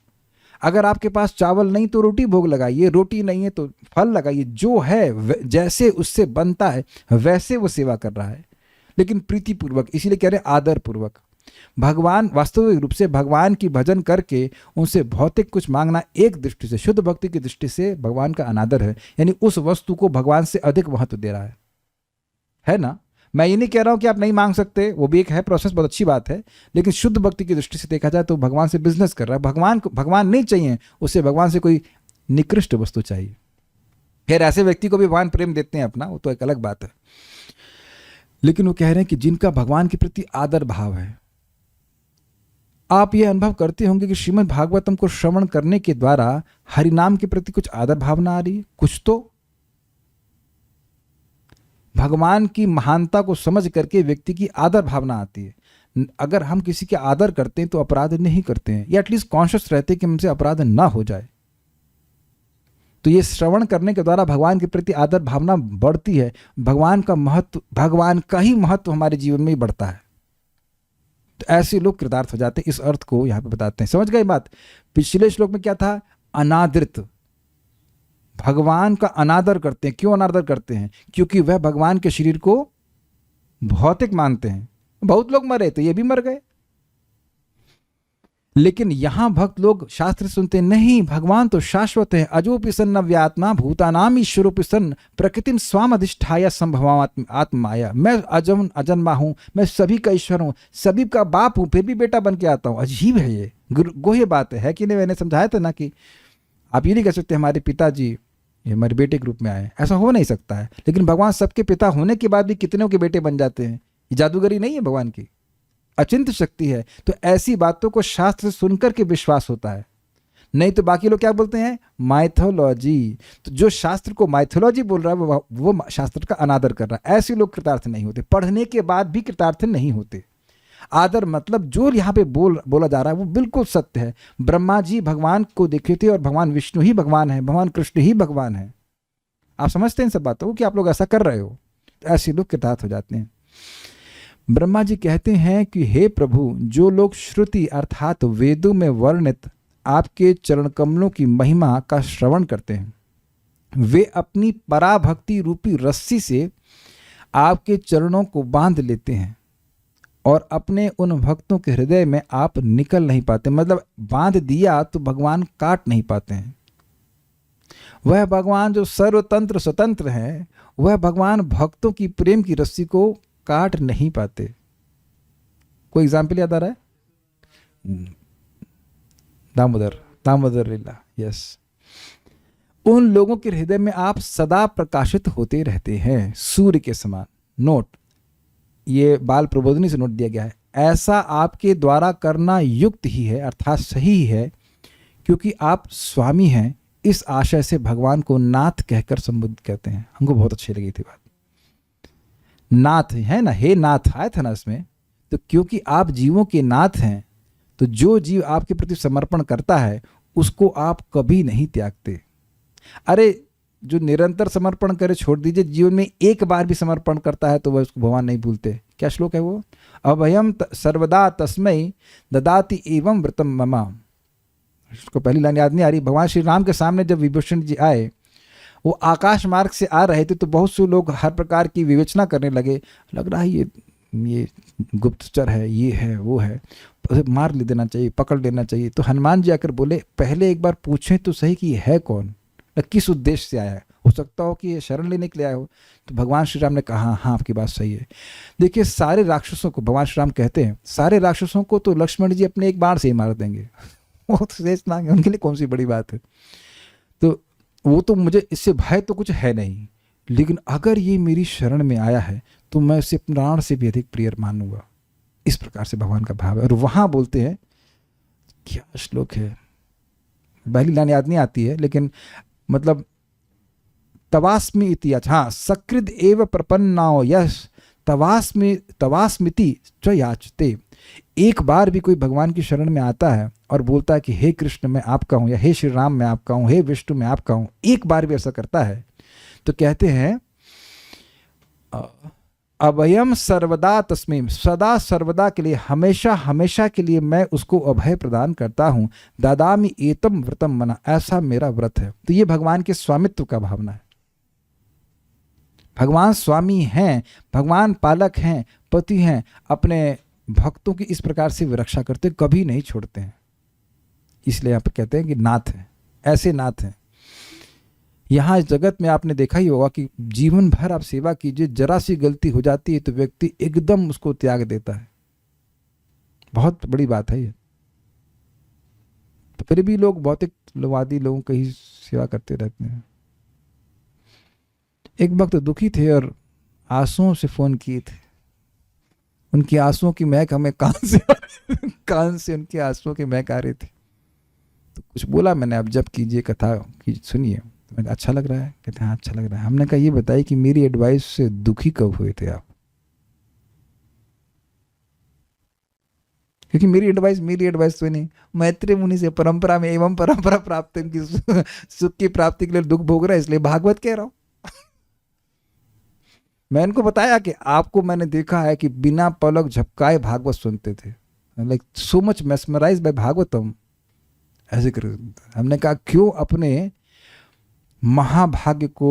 अगर आपके पास चावल नहीं तो रोटी भोग लगाइए, रोटी नहीं है तो फल लगाइए, जो है जैसे उससे बनता है वैसे वो सेवा कर रहा है, लेकिन प्रीतिपूर्वक, इसीलिए कह रहे हैं आदर पूर्वक। भगवान वास्तविक रूप से भगवान की भजन करके उनसे भौतिक कुछ मांगना एक दृष्टि से, शुद्ध भक्ति की दृष्टि से भगवान का अनादर है, यानी उस वस्तु को भगवान से अधिक महत्व दे रहा है ना। मैं ये नहीं कह रहा हूं कि आप नहीं मांग सकते, वो भी एक है प्रोसेस, बहुत अच्छी बात है, लेकिन शुद्ध भक्ति की दृष्टि से देखा जाए तो भगवान से बिजनेस कर रहा है। भगवान नहीं चाहिए, उससे भगवान से कोई निकृष्ट वस्तु चाहिए। खैर ऐसे व्यक्ति को भी भगवान प्रेम देते हैं अपना, वो तो एक अलग बात है, लेकिन वो कह रहे हैं कि जिनका भगवान के प्रति आदर भाव है। आप ये अनुभव करते होंगे कि श्रीमद् भागवतम को श्रवण करने के द्वारा हरिनाम के प्रति कुछ आदर भावना आ रही है, कुछ तो भगवान की महानता को समझ करके व्यक्ति की आदर भावना आती है। अगर हम किसी के आदर करते हैं तो अपराध नहीं करते हैं, या एटलीस्ट कॉन्शियस रहते हैं कि हमसे अपराध ना हो जाए। तो ये श्रवण करने के द्वारा भगवान के प्रति आदर भावना बढ़ती है, भगवान का महत्व, भगवान का ही महत्व हमारे जीवन में ही बढ़ता है। तो ऐसे लोग कृतार्थ हो जाते हैं। इस अर्थ को यहां पे बताते हैं। समझ गए बात? पिछले श्लोक में क्या था? अनादृत, भगवान का अनादर करते हैं। क्यों अनादर करते हैं? क्योंकि वह भगवान के शरीर को भौतिक मानते हैं। बहुत लोग मरे तो ये भी मर गए, लेकिन यहां भक्त लोग शास्त्र सुनते नहीं, भगवान तो शाश्वत है। अजोपि सन् नव्यात्मा भूतानाम ईश्वरोपि सन् प्रकृतिम स्वाम अधिष्ठाय संभवाम आत्माया। मैं अजन्मा हूं, मैं सभी का ईश्वर हूं, सभी का बाप हूं, फिर भी बेटा बन के आता हूं। अजीब है ये, गोह्य बात है कि नहीं? मैंने समझाया था ना कि आप ये नहीं कह सकते हमारे पिताजी ये हमारे बेटे के रूप में आए, ऐसा हो नहीं सकता है। लेकिन भगवान सबके पिता होने के बाद भी कितनों के बेटे बन जाते हैं। ये जादूगरी नहीं है भगवान की, अचिंत्य शक्ति है। तो ऐसी बातों को शास्त्र सुनकर के विश्वास होता है, नहीं तो बाकी लोग क्या बोलते हैं? माइथोलॉजी। तो जो शास्त्र को माइथोलॉजी बोल रहा है वो शास्त्र का अनादर कर रहा है। ऐसे लोग कृतार्थ नहीं होते, पढ़ने के बाद भी कृतार्थ नहीं होते। आदर मतलब जो यहाँ पे बोला जा रहा है वो बिल्कुल सत्य है। ब्रह्मा जी भगवान को देखे थे और भगवान विष्णु ही भगवान है, भगवान कृष्ण ही भगवान है। आप समझते हैं इन सब बातों को कि आप लोग ऐसा कर रहे हो? तो ऐसे लोग कृतार्थ हो जाते हैं। ब्रह्मा जी कहते हैं कि हे प्रभु, जो लोग श्रुति अर्थात वेदों में वर्णित आपके चरण कमलों की महिमा का श्रवण करते हैं, वे अपनी पराभक्ति रूपी रस्सी से आपके चरणों को बांध लेते हैं और अपने उन भक्तों के हृदय में आप निकल नहीं पाते। मतलब बांध दिया तो भगवान काट नहीं पाते हैं। वह भगवान जो सर्वतंत्र स्वतंत्र है, वह भगवान भक्तों की प्रेम की रस्सी को काट नहीं पाते। कोई एग्जाम्पल याद आ रहा है? दामोदर लीला। यस, उन लोगों के हृदय में आप सदा प्रकाशित होते रहते हैं, सूर्य के समान। नोट, ये बाल प्रबोधिनी से नोट दिया गया है। ऐसा आपके द्वारा करना युक्त ही है, अर्थात सही है, क्योंकि आप स्वामी हैं। इस आशय से भगवान को नाथ कहकर संबोधित करते हैं। हमको बहुत अच्छी लगी थी बात। नाथ है ना, हे नाथ आया था ना इसमें। तो क्योंकि आप जीवों के नाथ हैं, तो जो जीव आपके प्रति समर्पण करता है उसको आप कभी नहीं त्यागते। अरे जो निरंतर समर्पण करे छोड़ दीजिए, जीवन में एक बार भी समर्पण करता है तो वह उसको भगवान नहीं भूलते। क्या श्लोक है वो? अभयम सर्वदा तस्मै ददाति एवं व्रतम ममा। उसको पहली लाइन याद नहीं आ रही। भगवान श्री राम के सामने जब विभीषण जी आए, वो आकाश मार्ग से आ रहे थे, तो बहुत से लोग हर प्रकार की विवेचना करने लगे। लग रहा है ये गुप्तचर है, ये है, वो है, मार ले देना चाहिए, पकड़ लेना चाहिए। तो हनुमान जी आकर बोले, पहले एक बार पूछें तो सही कि ये है कौन, किस उद्देश्य से आया है। हो सकता हो कि ये शरण लेने के लिए आया हो। तो भगवान श्री राम ने कहा, हाँ आपकी बात सही है। देखिए, सारे राक्षसों को भगवान श्री राम कहते हैं, सारे राक्षसों को तो लक्ष्मण जी अपने एक बार से ही मार देंगे। वो तो शेष नाग है, उनके लिए कौन सी बड़ी बात है। तो वो तो मुझे इससे भय तो कुछ है नहीं, लेकिन अगर ये मेरी शरण में आया है तो मैं उसे प्राण से भी अधिक प्रिय मानूंगा। इस प्रकार से भगवान का भाव है। और वहां बोलते हैं, क्या श्लोक है, पहली लाइन याद नहीं आती है, लेकिन मतलब तवास्मि इति, हाँ, सकृद एव प्रपन्नाओ यश तवास्मिति च याचते। एक बार भी कोई भगवान की शरण में आता है और बोलता है कि हे कृष्ण मैं आपका हूं, या हे श्री राम मैं आपका हूं, हे विष्णु मैं आपका हूं, एक बार भी ऐसा करता है तो कहते हैं अभयम सर्वदा तस्मै, सदा सर्वदा के लिए, हमेशा हमेशा के लिए मैं उसको अभय प्रदान करता हूं। दादामि एतम व्रतम मना, ऐसा मेरा व्रत है। तो ये भगवान के स्वामित्व का भावना है। भगवान स्वामी हैं, भगवान पालक हैं, पति हैं, अपने भक्तों की इस प्रकार से वे रक्षा करते, कभी नहीं छोड़ते हैं। इसलिए आप कहते हैं कि नाथ हैं, ऐसे नाथ हैं। यहाँ इस जगत में आपने देखा ही होगा कि जीवन भर आप सेवा कीजिए, जरा सी गलती हो जाती है तो व्यक्ति एकदम उसको त्याग देता है। बहुत बड़ी बात है ये। तो फिर भी लोग भौतिकवादी लोगों की ही सेवा करते रहते हैं। एक वक्त दुखी थे और आंसुओं से फोन किए थे। उनकी आंसुओं की महक हमें कान से उनके आंसुओं की महक आ रही थी। तो कुछ बोला मैंने, अब जब कीजिए कथा की सुनिए। तो मैंने अच्छा लग रहा है, कहते हैं हाँ अच्छा लग रहा है। हमने कहा ये बताइए कि मेरी एडवाइस से दुखी कब हुए थे आप? क्योंकि मेरी एडवाइस तो नहीं, मैत्रेय मुनि से परंपरा में एवं परंपरा प्राप्त की सुख की प्राप्ति के लिए दुख भोग रहा है, इसलिए भागवत कह रहा हूं। मैं इनको बताया कि आपको मैंने देखा है कि बिना पलक झपकाए भागवत सुनते थे, like so much mesmerise by Bhagavatam, ऐसे कर। हमने कहा क्यों अपने महाभाग्य को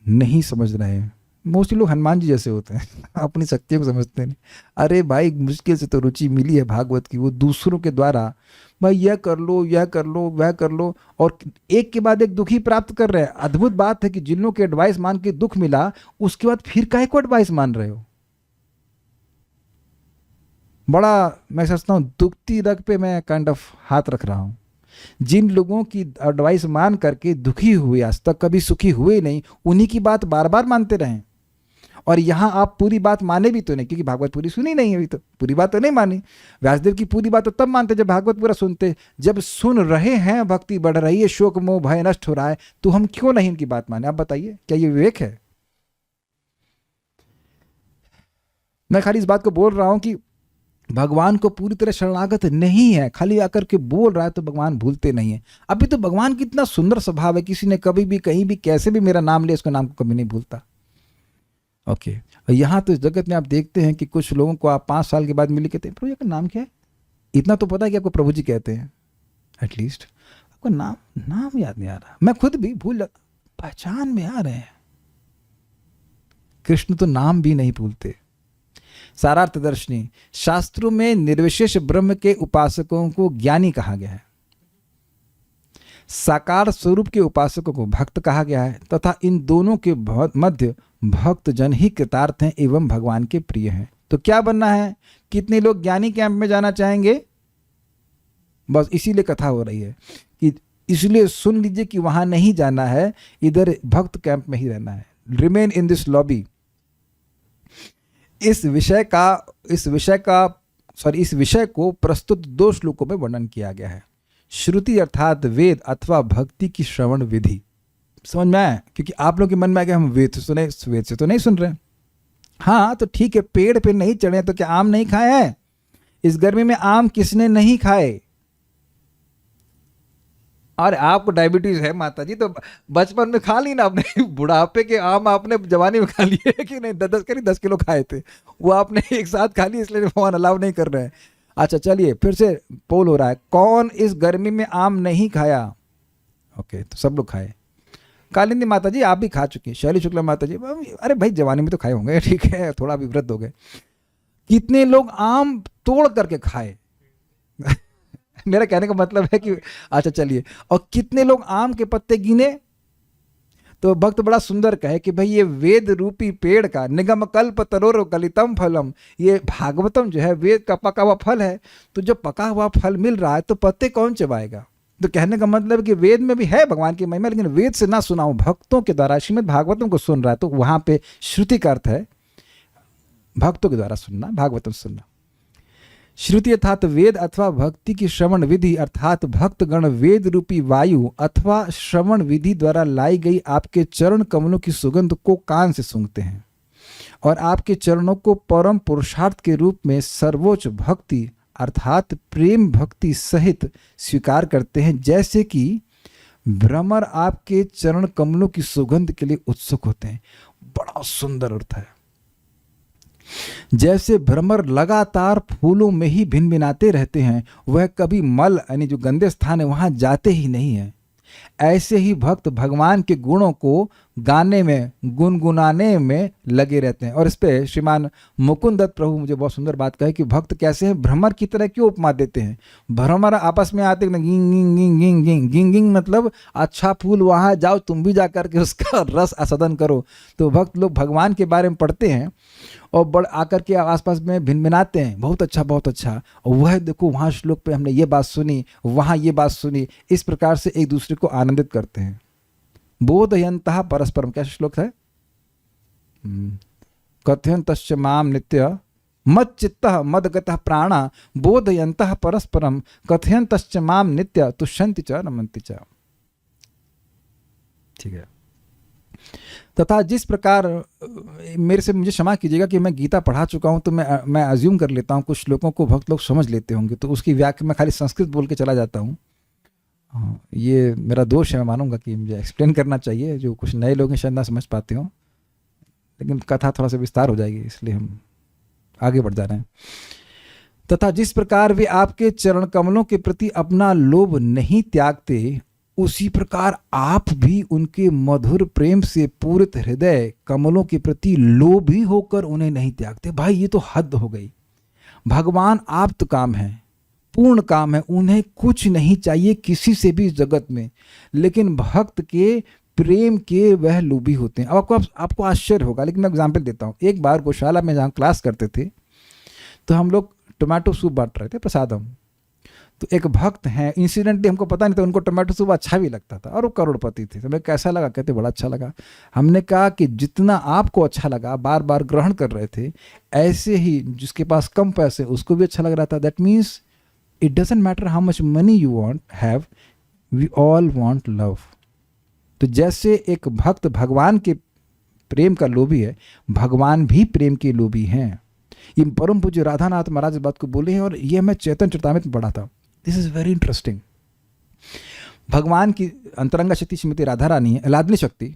नहीं समझ रहे हैं? मोस्टली लोग हनुमान जी जैसे होते हैं, अपनी शक्तियों को समझते नहीं। अरे भाई मुश्किल से तो रुचि मिली है भागवत की, वो दूसरों के द्वारा भाई यह कर लो, यह कर लो, वह कर लो, और एक के बाद एक दुख ही प्राप्त कर रहे हैं। अद्भुत बात है कि जिन लोगों के एडवाइस मान के दुख मिला, उसके बाद फिर काहे को एडवाइस मान रहे हो? बड़ा मैं सोचता हूं दुखती रग पे मैं काइंड ऑफ हाथ रख रहा हूं। जिन लोगों की एडवाइस मान करके दुखी हुए, आज तक कभी सुखी हुए नहीं, उन्हीं की बात बार बार मानते रहें। और यहाँ आप पूरी बात माने भी तो नहीं, क्योंकि भागवत पूरी सुनी नहीं है अभी, तो पूरी बात तो नहीं मानी। व्यासदेव की पूरी बात तो तब मानते जब भागवत पूरा सुनते। जब सुन रहे हैं, भक्ति बढ़ रही है, शोक मोह भय नष्ट हो रहा है, तो हम क्यों नहीं इनकी बात माने? आप बताइए, क्या ये विवेक है? मैं खाली इस बात को बोल रहा हूं कि भगवान को पूरी तरह शरणागत नहीं है, खाली आकर के बोल रहा है तो भगवान भूलते नहीं है। अभी तो भगवान की इतना सुंदर स्वभाव है, किसी ने कभी भी कहीं भी कैसे भी मेरा नाम लिया, उसका नाम को कभी नहीं भूलता। ओके, यहाँ तो इस जगत में आप देखते हैं कि कुछ लोगों को आप 5 साल के बाद मिले, कहते हैं प्रभु जी का नाम क्या है? इतना तो पता है कि आपको प्रभु जी कहते हैं, एटलीस्ट आपको नाम याद नहीं आ रहा। मैं खुद भी भूल जाता, पहचान में आ रहे हैं। कृष्ण तो नाम भी नहीं भूलते। सारार्थदर्शनी, शास्त्रों में निर्विशेष ब्रह्म के उपासकों को ज्ञानी कहा गया है, साकार स्वरूप के उपासकों को भक्त कहा गया है, तथा इन दोनों के मध्य भक्त जन ही कृतार्थ हैं एवं भगवान के प्रिय हैं। तो क्या बनना है? कितने लोग ज्ञानी कैंप में जाना चाहेंगे? बस इसीलिए कथा हो रही है कि इसलिए सुन लीजिए कि वहां नहीं जाना है, इधर भक्त कैंप में ही रहना है। Remain in this lobby. इस विषय को प्रस्तुत 2 श्लोकों में वर्णन किया गया है। श्रुति अर्थात वेद अथवा भक्ति की श्रवण विधि। समझ में आया? क्योंकि आप लोग के मन में आ गया हम वेद से तो नहीं सुन रहे हैं। हाँ तो ठीक है, पेड़ पे नहीं चढ़े तो क्या आम नहीं खाए हैं? इस गर्मी में आम किसने नहीं खाए? और आपको डायबिटीज है माता जी, तो बचपन में खा ली ना आपने, बुढ़ापे के आम आपने जवानी में खा लिए कि नहीं? 10 किलो खाए थे, वो आपने एक साथ खा लिए, इसलिए भगवान अलाउ नहीं कर रहे हैं। अच्छा चलिए, फिर से पोल हो रहा है, कौन इस गर्मी में आम नहीं खाया? ओके, तो सब लोग खाए। कालिंदी माता जी आप भी खा चुकी, शैली शुक्ला माता जी अरे भाई जवानी में तो खाए होंगे, ठीक है, थोड़ा विवृत हो गए। कितने लोग आम तोड़ करके खाए? मेरा कहने का मतलब है कि अच्छा चलिए, और कितने लोग आम के पत्ते गिने? तो भक्त बड़ा सुंदर कहे कि भाई ये वेद रूपी पेड़ का निगम कल्प तरोर गलितम फलम, ये भागवतम जो है वेद का पका हुआ फल है। तो जब पका हुआ फल मिल रहा है तो पत्ते कौन चबाएगा? तो कहने का मतलब है कि वेद में भी है भगवान की महिमा, लेकिन वेद से ना सुना हूं, भक्तों के द्वारा श्रीमद् भागवतम को सुन रहा है, तो वहां पे श्रुति का अर्थ है भक्तों के द्वारा सुनना, भागवतम सुनना। श्रुति अर्थात वेद अथवा भक्ति की श्रवण विधि, अर्थात भक्तगण वेद रूपी वायु अथवा श्रवण विधि द्वारा लाई गई आपके चरण कमलों की सुगंध को कान से सूंघते हैं और आपके चरणों को परम पुरुषार्थ के रूप में सर्वोच्च भक्ति अर्थात प्रेम भक्ति सहित स्वीकार करते हैं, जैसे कि भ्रमर आपके चरण कमलों की सुगंध के लिए उत्सुक होते हैं। बड़ा सुंदर अर्थ है। जैसे भ्रमर लगातार फूलों में ही भिनभिनाते रहते हैं, वह कभी मल यानी जो गंदे स्थान है वहां जाते ही नहीं है, ऐसे ही भक्त भगवान के गुणों को गाने में गुनगुनाने में लगे रहते हैं। और इस पे श्रीमान मुकुंद दत्त प्रभु मुझे बहुत सुंदर बात कही कि भक्त कैसे हैं, भ्रमर की तरह क्यों उपमा देते हैं। भ्रमर आपस में आते हैं गिंग गिंग गिंग गिंग गिंग गिंग गिंग, मतलब अच्छा फूल वहां जाओ तुम भी जा करके उसका रस आस्वादन करो। तो भक्त लोग भगवान के बारे में पढ़ते हैं और बड़ आकर के आसपास में भिनभिनाते हैं, बहुत अच्छा बहुत अच्छा। और वह देखो वहाँ श्लोक पे हमने ये बात सुनी, वहाँ ये बात सुनी, इस प्रकार से एक दूसरे को आनंदित करते हैं। बोधयन्तः परस्परम, कैसा श्लोक है, कथयन्तश्च माम नित्य मच्चित्तः मदगतः प्राणा बोधयन्तः परस्परम कथयन्तश्च माम नित्य तुष्यन्ति च रमन्ति च। ठीक है। तथा जिस प्रकार मेरे से मुझे क्षमा कीजिएगा कि मैं गीता पढ़ा चुका हूं, तो मैं अज्यूम कर लेता हूं कुछ श्लोकों को भक्त लोग समझ लेते होंगे, तो उसकी व्याख्या मैं खाली संस्कृत बोल के चला जाता हूं। ये मेरा दोष है, मैं मानूंगा कि मुझे एक्सप्लेन करना चाहिए, जो कुछ नए लोग हैं शायद ना समझ पाते हों, लेकिन कथा थोड़ा सा विस्तार हो जाएगी, इसलिए हम आगे बढ़ जा रहे हैं। तथा जिस प्रकार वे आपके चरण कमलों के प्रति अपना लोभ नहीं त्यागते, उसी प्रकार आप भी उनके मधुर प्रेम से पूरित हृदय कमलों के प्रति लोभी होकर उन्हें नहीं त्यागते। भाई ये तो हद हो गई। भगवान आप्त काम है, पूर्ण काम है, उन्हें कुछ नहीं चाहिए किसी से भी इस जगत में, लेकिन भक्त के प्रेम के वह लोभी होते हैं। अब आपको आश्चर्य होगा, लेकिन मैं एग्जाम्पल देता हूँ। एक बार गौशाला में जहाँ क्लास करते थे तो हम लोग टोमेटो सूप बांट रहे थे, प्रसादम। तो एक भक्त हैं, इंसिडेंटली हमको पता नहीं था, उनको टोमेटो सूप अच्छा भी लगता था और वो करोड़पति थे। तो हमें कैसा लगा, कहते बड़ा अच्छा लगा। हमने कहा कि जितना आपको अच्छा लगा, बार बार ग्रहण कर रहे थे, ऐसे ही जिसके पास कम पैसे उसको भी अच्छा लग रहा था। That means it doesn't matter how much money you want have, we all want love. तो जैसे एक भक्त भगवान के प्रेम का लोभी है, भगवान भी प्रेम के लोभी हैं। ये परम पूज्य राधानाथ महाराज इस बात को बोले हैं, और ये मैं चैतन्य चरितामृत में पढ़ा था। This is very interesting. भगवान की अंतरंगा शक्ति श्रीमती राधा रानी है, लाडली शक्ति,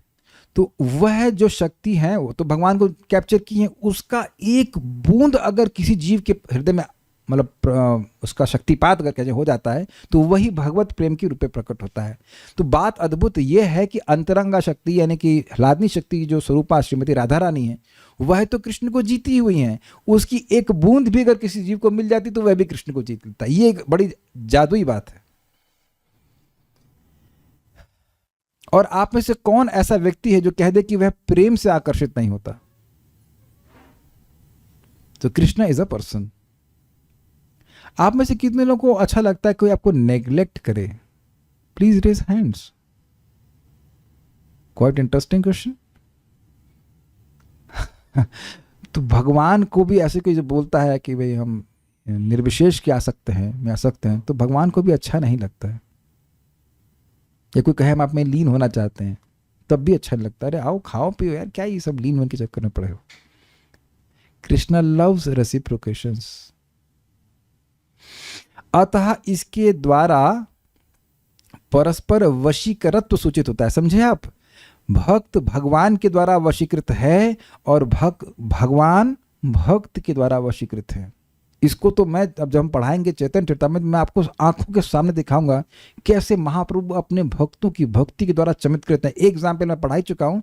तो वह जो शक्ति है वो तो भगवान को कैप्चर की है। उसका एक बूंद अगर किसी जीव के हृदय में मतलब उसका शक्तिपात अगर कैसे हो जाता है, तो वही भगवत प्रेम के रूप में प्रकट होता है। तो बात अद्भुत यह है कि अंतरंगा शक्ति यानी कि लादनी शक्ति की जो स्वरूपा श्रीमती राधा रानी है, वह तो कृष्ण को जीती हुई हैं। उसकी एक बूंद भी अगर किसी जीव को मिल जाती तो वह भी कृष्ण को जीत लेता है। ये एक बड़ी जादुई बात है। और आप में से कौन ऐसा व्यक्ति है जो कह दे कि वह प्रेम से आकर्षित नहीं होता? तो कृष्ण इज अ पर्सन। आप में से कितने लोगों को अच्छा लगता है कोई आपको नेग्लेक्ट करे? Please raise hands. Quite interesting question. तो भगवान को भी ऐसे कोई जो बोलता है कि भाई हम निर्विशेष के आसक्त हैं, में आसक्त हैं, तो भगवान को भी अच्छा नहीं लगता है। या कोई कहे हम आप में लीन होना चाहते हैं, तब भी अच्छा नहीं लगता। अरे आओ खाओ पियो यार, क्या ये सब लीन होने के चक्कर में पड़े हो। कृष्ण लव्स रेसिप्रोकेशंस। अतः इसके द्वारा परस्पर वशीकरत्व सूचित होता है। समझे आप? भक्त भगवान के द्वारा वशीकृत है और भगवान भक्त के द्वारा वशीकृत है। इसको तो मैं अब जब हम पढ़ाएंगे चैतन्य चरितामृत में आपको आंखों के सामने दिखाऊंगा कैसे महाप्रभु अपने भक्तों की भक्ति के द्वारा चमत्कृत हैं। एक एग्जाम्पल मैं पढ़ा ही चुका हूं,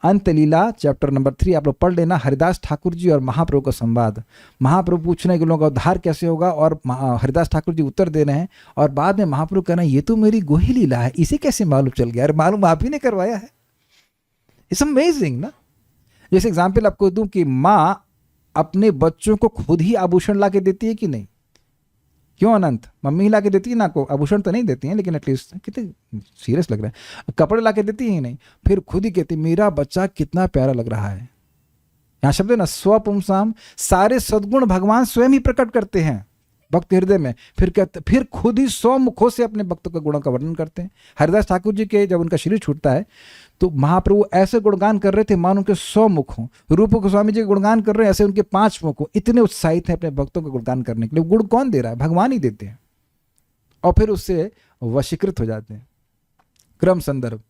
अंतलीला चैप्टर नंबर 3 आप लोग पढ़ लेना। हरिदास ठाकुर जी और महाप्रभु का संवाद। महाप्रभु पूछने के लोगों का उद्धार कैसे होगा और हरिदास ठाकुर जी उत्तर दे रहे हैं, और बाद में महाप्रभु कहना ये तो मेरी गोही लीला है, इसे कैसे मालूम चल गया? अरे मालूम आप ही ने करवाया है। इट्स अमेजिंग ना। जैसे एग्जाम्पल आपको दूं कि माँ अपने बच्चों को खुद ही आभूषण ला के देती है कि नहीं? क्यों अनंत? मम्मी ला के देती है ना आपको, आभूषण तो नहीं देती हैं लेकिन एटलीस्ट, कितने सीरियस लग रहा है, कपड़े ला के देती ही नहीं, फिर खुद ही कहती मेरा बच्चा कितना प्यारा लग रहा है। यहाँ शब्द है ना स्वपुंसाम, सारे सद्गुण भगवान स्वयं ही प्रकट करते हैं भक्त हृदय में। फिर कहते, फिर खुद ही 100 मुखों से अपने भक्तों के गुणों का वर्णन करते हैं। हरिदास ठाकुर जी के जब उनका शरीर छूटता है तो महाप्रभु ऐसे गुणगान कर रहे थे मान उनके 100 मुख हों। रूप गोस्वामी जी के गुणगान कर रहे हैं ऐसे उनके 5 मुख हों। इतने उत्साहित हैं अपने भक्तों का गुणगान करने के लिए। गुण कौन दे रहा है? भगवान ही देते हैं, और फिर उससे वशीकृत हो जाते हैं। क्रम संदर्भ,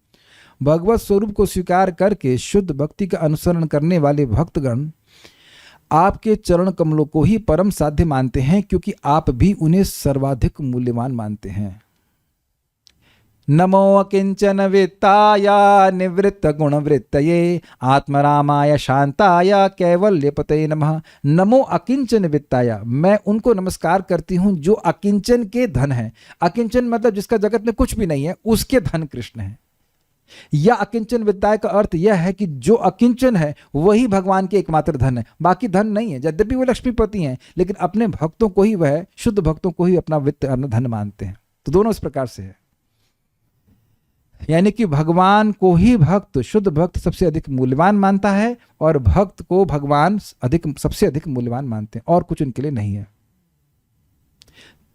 भगवत स्वरूप को स्वीकार करके शुद्ध भक्ति का अनुसरण करने वाले भक्तगण आपके चरण कमलों को ही परम साध्य मानते हैं, क्योंकि आप भी उन्हें सर्वाधिक मूल्यवान मानते हैं। नमो अकिंचन वित्ताया निवृत्त गुण वृत्तये आत्मरामाय शांताय कैवल्यपतये नमः। नमो अकिंचन वित्ताया, मैं उनको नमस्कार करती हूं जो अकिंचन के धन है। अकिंचन मतलब जिसका जगत में कुछ भी नहीं है, उसके धन कृष्ण है। या अकिंचन विद्या का अर्थ यह है कि जो अकिंचन है वही भगवान के एकमात्र धन है, बाकी धन नहीं है। यद्यपि वो लक्ष्मीपति हैं लेकिन अपने भक्तों को ही वह, शुद्ध भक्तों को ही अपना वित्त, अपना धन मानते हैं। तो दोनों इस प्रकार से है, यानी कि भगवान को ही भक्त, शुद्ध भक्त सबसे अधिक मूल्यवान मानता है और भक्त को भगवान सबसे अधिक मूल्यवान मानते हैं, और कुछ उनके लिए नहीं है।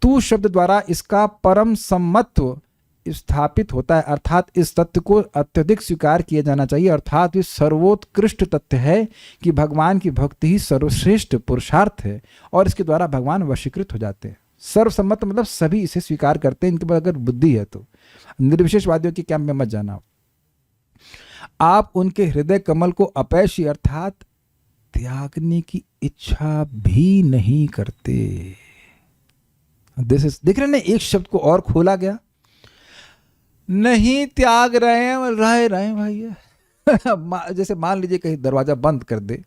तू शब्द द्वारा इसका परम सम्मत्व स्थापित होता है, अर्थात इस तथ्य को अत्यधिक स्वीकार किया जाना चाहिए, अर्थात ये सर्वोत्कृष्ट तथ्य है कि भगवान की भक्ति ही सर्वश्रेष्ठ पुरुषार्थ है और इसके द्वारा भगवान वशीकृत हो जाते हैं। सर्वसम्मत मतलब सभी इसे स्वीकार करते हैं, इनके पास अगर बुद्धि है तो। निर्विशेषवादियों के कैंप में मत जाना। आप उनके हृदय कमल को अपैशी अर्थात त्यागने की इच्छा भी नहीं करते। देख रहे हैं, एक शब्द को और खोला गया, नहीं त्याग रहे हैं, रहे भाई। जैसे मान लीजिए कहीं दरवाजा बंद कर दे,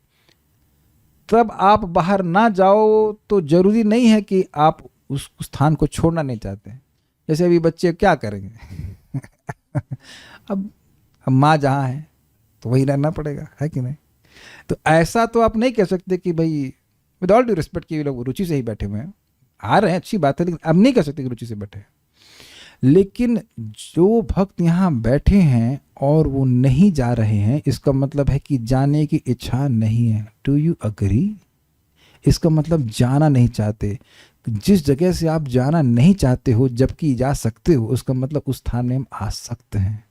तब आप बाहर ना जाओ तो जरूरी नहीं है कि आप उस स्थान को छोड़ना नहीं चाहते। जैसे अभी बच्चे क्या करेंगे अब माँ जहाँ है तो वही रहना पड़ेगा, है कि नहीं? तो ऐसा तो आप नहीं कह सकते कि भाई विद ऑल ड्यू रिस्पेक्ट कि लोग रुचि से ही बैठे हुए हैं, आ रहे हैं, अच्छी बात है, लेकिन अब नहीं कह सकते कि रुचि से बैठे। लेकिन जो भक्त यहाँ बैठे हैं और वो नहीं जा रहे हैं, इसका मतलब है कि जाने की इच्छा नहीं है। Do you agree? इसका मतलब जाना नहीं चाहते। जिस जगह से आप जाना नहीं चाहते हो जबकि जा सकते हो, उसका मतलब उस स्थान में हम आ सकते हैं।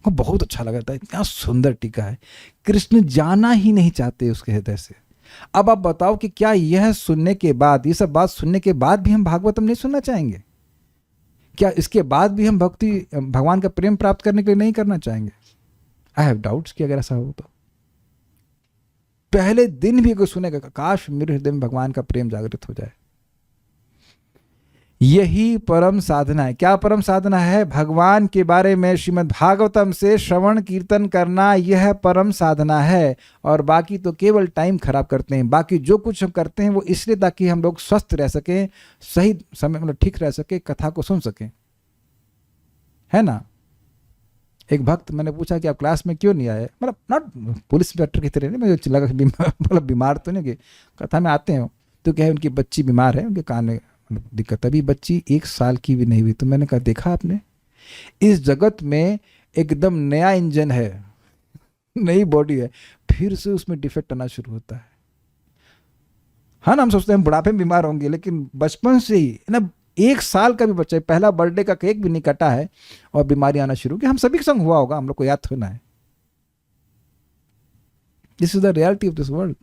बहुत अच्छा लगा था, इतना सुंदर टीका है। कृष्ण जाना ही नहीं चाहते उसके हृदय से। अब आप बताओ कि क्या यह सुनने के बाद, ये सब बात सुनने के बाद भी हम भागवतम नहीं सुनना चाहेंगे? क्या इसके बाद भी हम भक्ति, भगवान का प्रेम प्राप्त करने के लिए नहीं करना चाहेंगे? आई हैव डाउट्स कि अगर ऐसा हो तो पहले दिन भी कोई सुनेगा काश मेरे हृदय में भगवान का प्रेम जागृत हो जाए। यही परम साधना है। क्या परम साधना है? भगवान के बारे में श्रीमद् भागवतम से श्रवण कीर्तन करना, यह परम साधना है। और बाकी तो केवल टाइम खराब करते हैं। बाकी जो कुछ हम करते हैं वो इसलिए ताकि हम लोग स्वस्थ रह सकें, सही समय मतलब ठीक रह सके, कथा को सुन सकें, है ना? एक भक्त, मैंने पूछा कि आप क्लास में क्यों नहीं आए, मतलब नॉट पुलिस इंस्पेक्टर की तरह नहीं, मुझे लगा मतलब बीमार तो नहीं कि कथा में आते हैं तो क्या है उनकी बच्ची बीमार है, उनके कान में दिक्कत। अभी बच्ची 1 साल की भी नहीं हुई। तो मैंने कहा देखा आपने, इस जगत में एकदम नया इंजन है, नई बॉडी है, फिर से उसमें डिफेक्ट आना शुरू होता है। हाँ ना, हम सोचते हैं बुढ़ापे में बीमार होंगे, लेकिन बचपन से ही ना, 1 साल का भी बच्चा, पहला बर्थडे का केक भी नहीं कटा है और बीमारी आना शुरू की। हम सभी के संग हुआ होगा, हम लोग को याद होना है। This is the reality of this world.